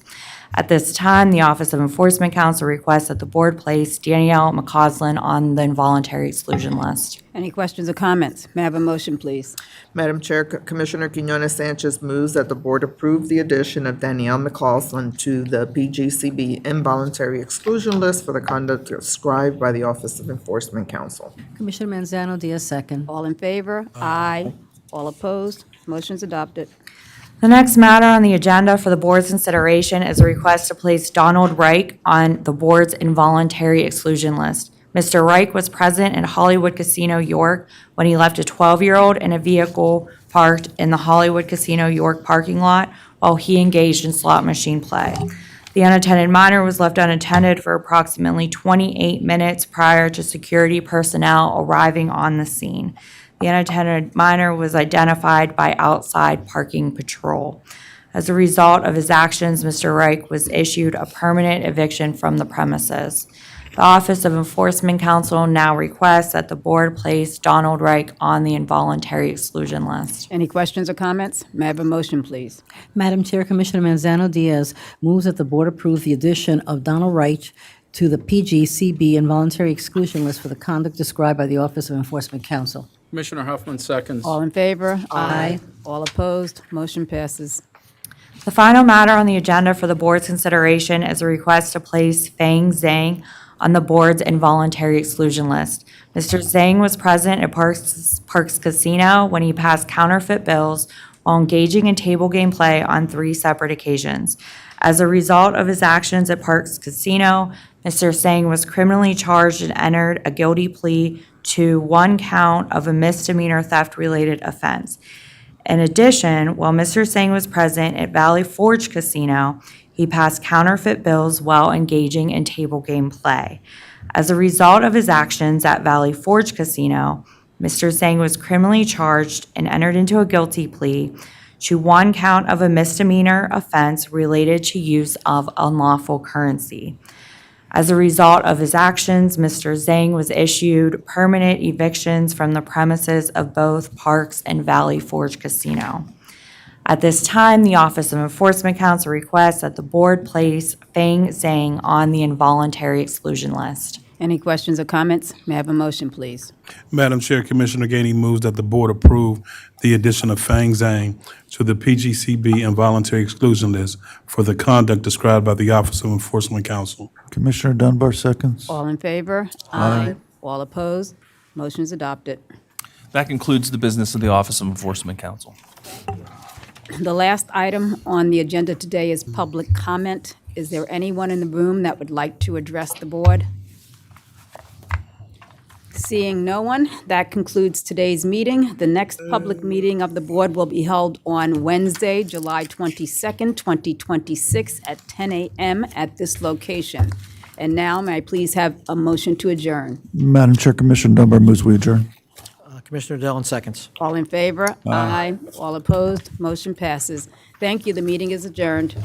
At this time, the Office of Enforcement Counsel requests that the board place Danielle McCausland on the involuntary exclusion list. Any questions or comments? May I have a motion, please? Madam Chair, Commissioner Quinones Sanchez moves that the board approve the addition of Danielle McCausland to the PGCB involuntary exclusion list for the conduct described by the Office of Enforcement Counsel. Commissioner Manzano Diaz, second. All in favor? Aye. All opposed? Motion's adopted. The next matter on the agenda for the board's consideration is a request to place Donald Reich on the board's involuntary exclusion list. Mr. Reich was present at Hollywood Casino York when he left a 12-year-old in a vehicle parked in the Hollywood Casino York parking lot while he engaged in slot machine play. The unattended minor was left unattended for approximately 28 minutes prior to security personnel arriving on the scene. The unattended minor was identified by outside parking patrol. As a result of his actions, Mr. Reich was issued a permanent eviction from the premises. The Office of Enforcement Counsel now requests that the board place Donald Reich on the involuntary exclusion list. Any questions or comments? May I have a motion, please? Madam Chair, Commissioner Manzano Diaz moves that the board approve the addition of Donald Wright to the PGCB involuntary exclusion list for the conduct described by the Office of Enforcement Counsel. Commissioner Huffman seconds. All in favor? Aye. All opposed? Motion passes. The final matter on the agenda for the board's consideration is a request to place Fang Zhang on the board's involuntary exclusion list. Mr. Zhang was present at Parks Casino when he passed counterfeit bills while engaging in table game play on 3 separate occasions. As a result of his actions at Parks Casino, Mr. Zhang was criminally charged and entered a guilty plea to 1 count of a misdemeanor theft-related offense. In addition, while Mr. Zhang was present at Valley Forge Casino, he passed counterfeit bills while engaging in table game play. As a result of his actions at Valley Forge Casino, Mr. Zhang was criminally charged and entered into a guilty plea to 1 count of a misdemeanor offense related to use of unlawful currency. As a result of his actions, Mr. Zhang was issued permanent evictions from the premises of both Parks and Valley Forge Casino. At this time, the Office of Enforcement Counsel requests that the board place Fang Zhang on the involuntary exclusion list. Any questions or comments? May I have a motion, please? Madam Chair, Commissioner Gainey moves that the board approve the addition of Fang Zhang to the PGCB involuntary exclusion list for the conduct described by the Office of Enforcement Counsel. Commissioner Dunbar seconds. All in favor? Aye. All opposed? Motion is adopted. That concludes the business of the Office of Enforcement Counsel. The last item on the agenda today is public comment. Is there anyone in the room that would like to address the board? Seeing no one, that concludes today's meeting. The next public meeting of the board will be held on Wednesday, July 22nd, 2026 at 10 a.m. at this location. And now, may I please have a motion to adjourn? Madam Chair, Commissioner Dunbar moves we adjourn. Commissioner Dillon seconds. All in favor? Aye. All opposed? Motion passes. Thank you. The meeting is adjourned.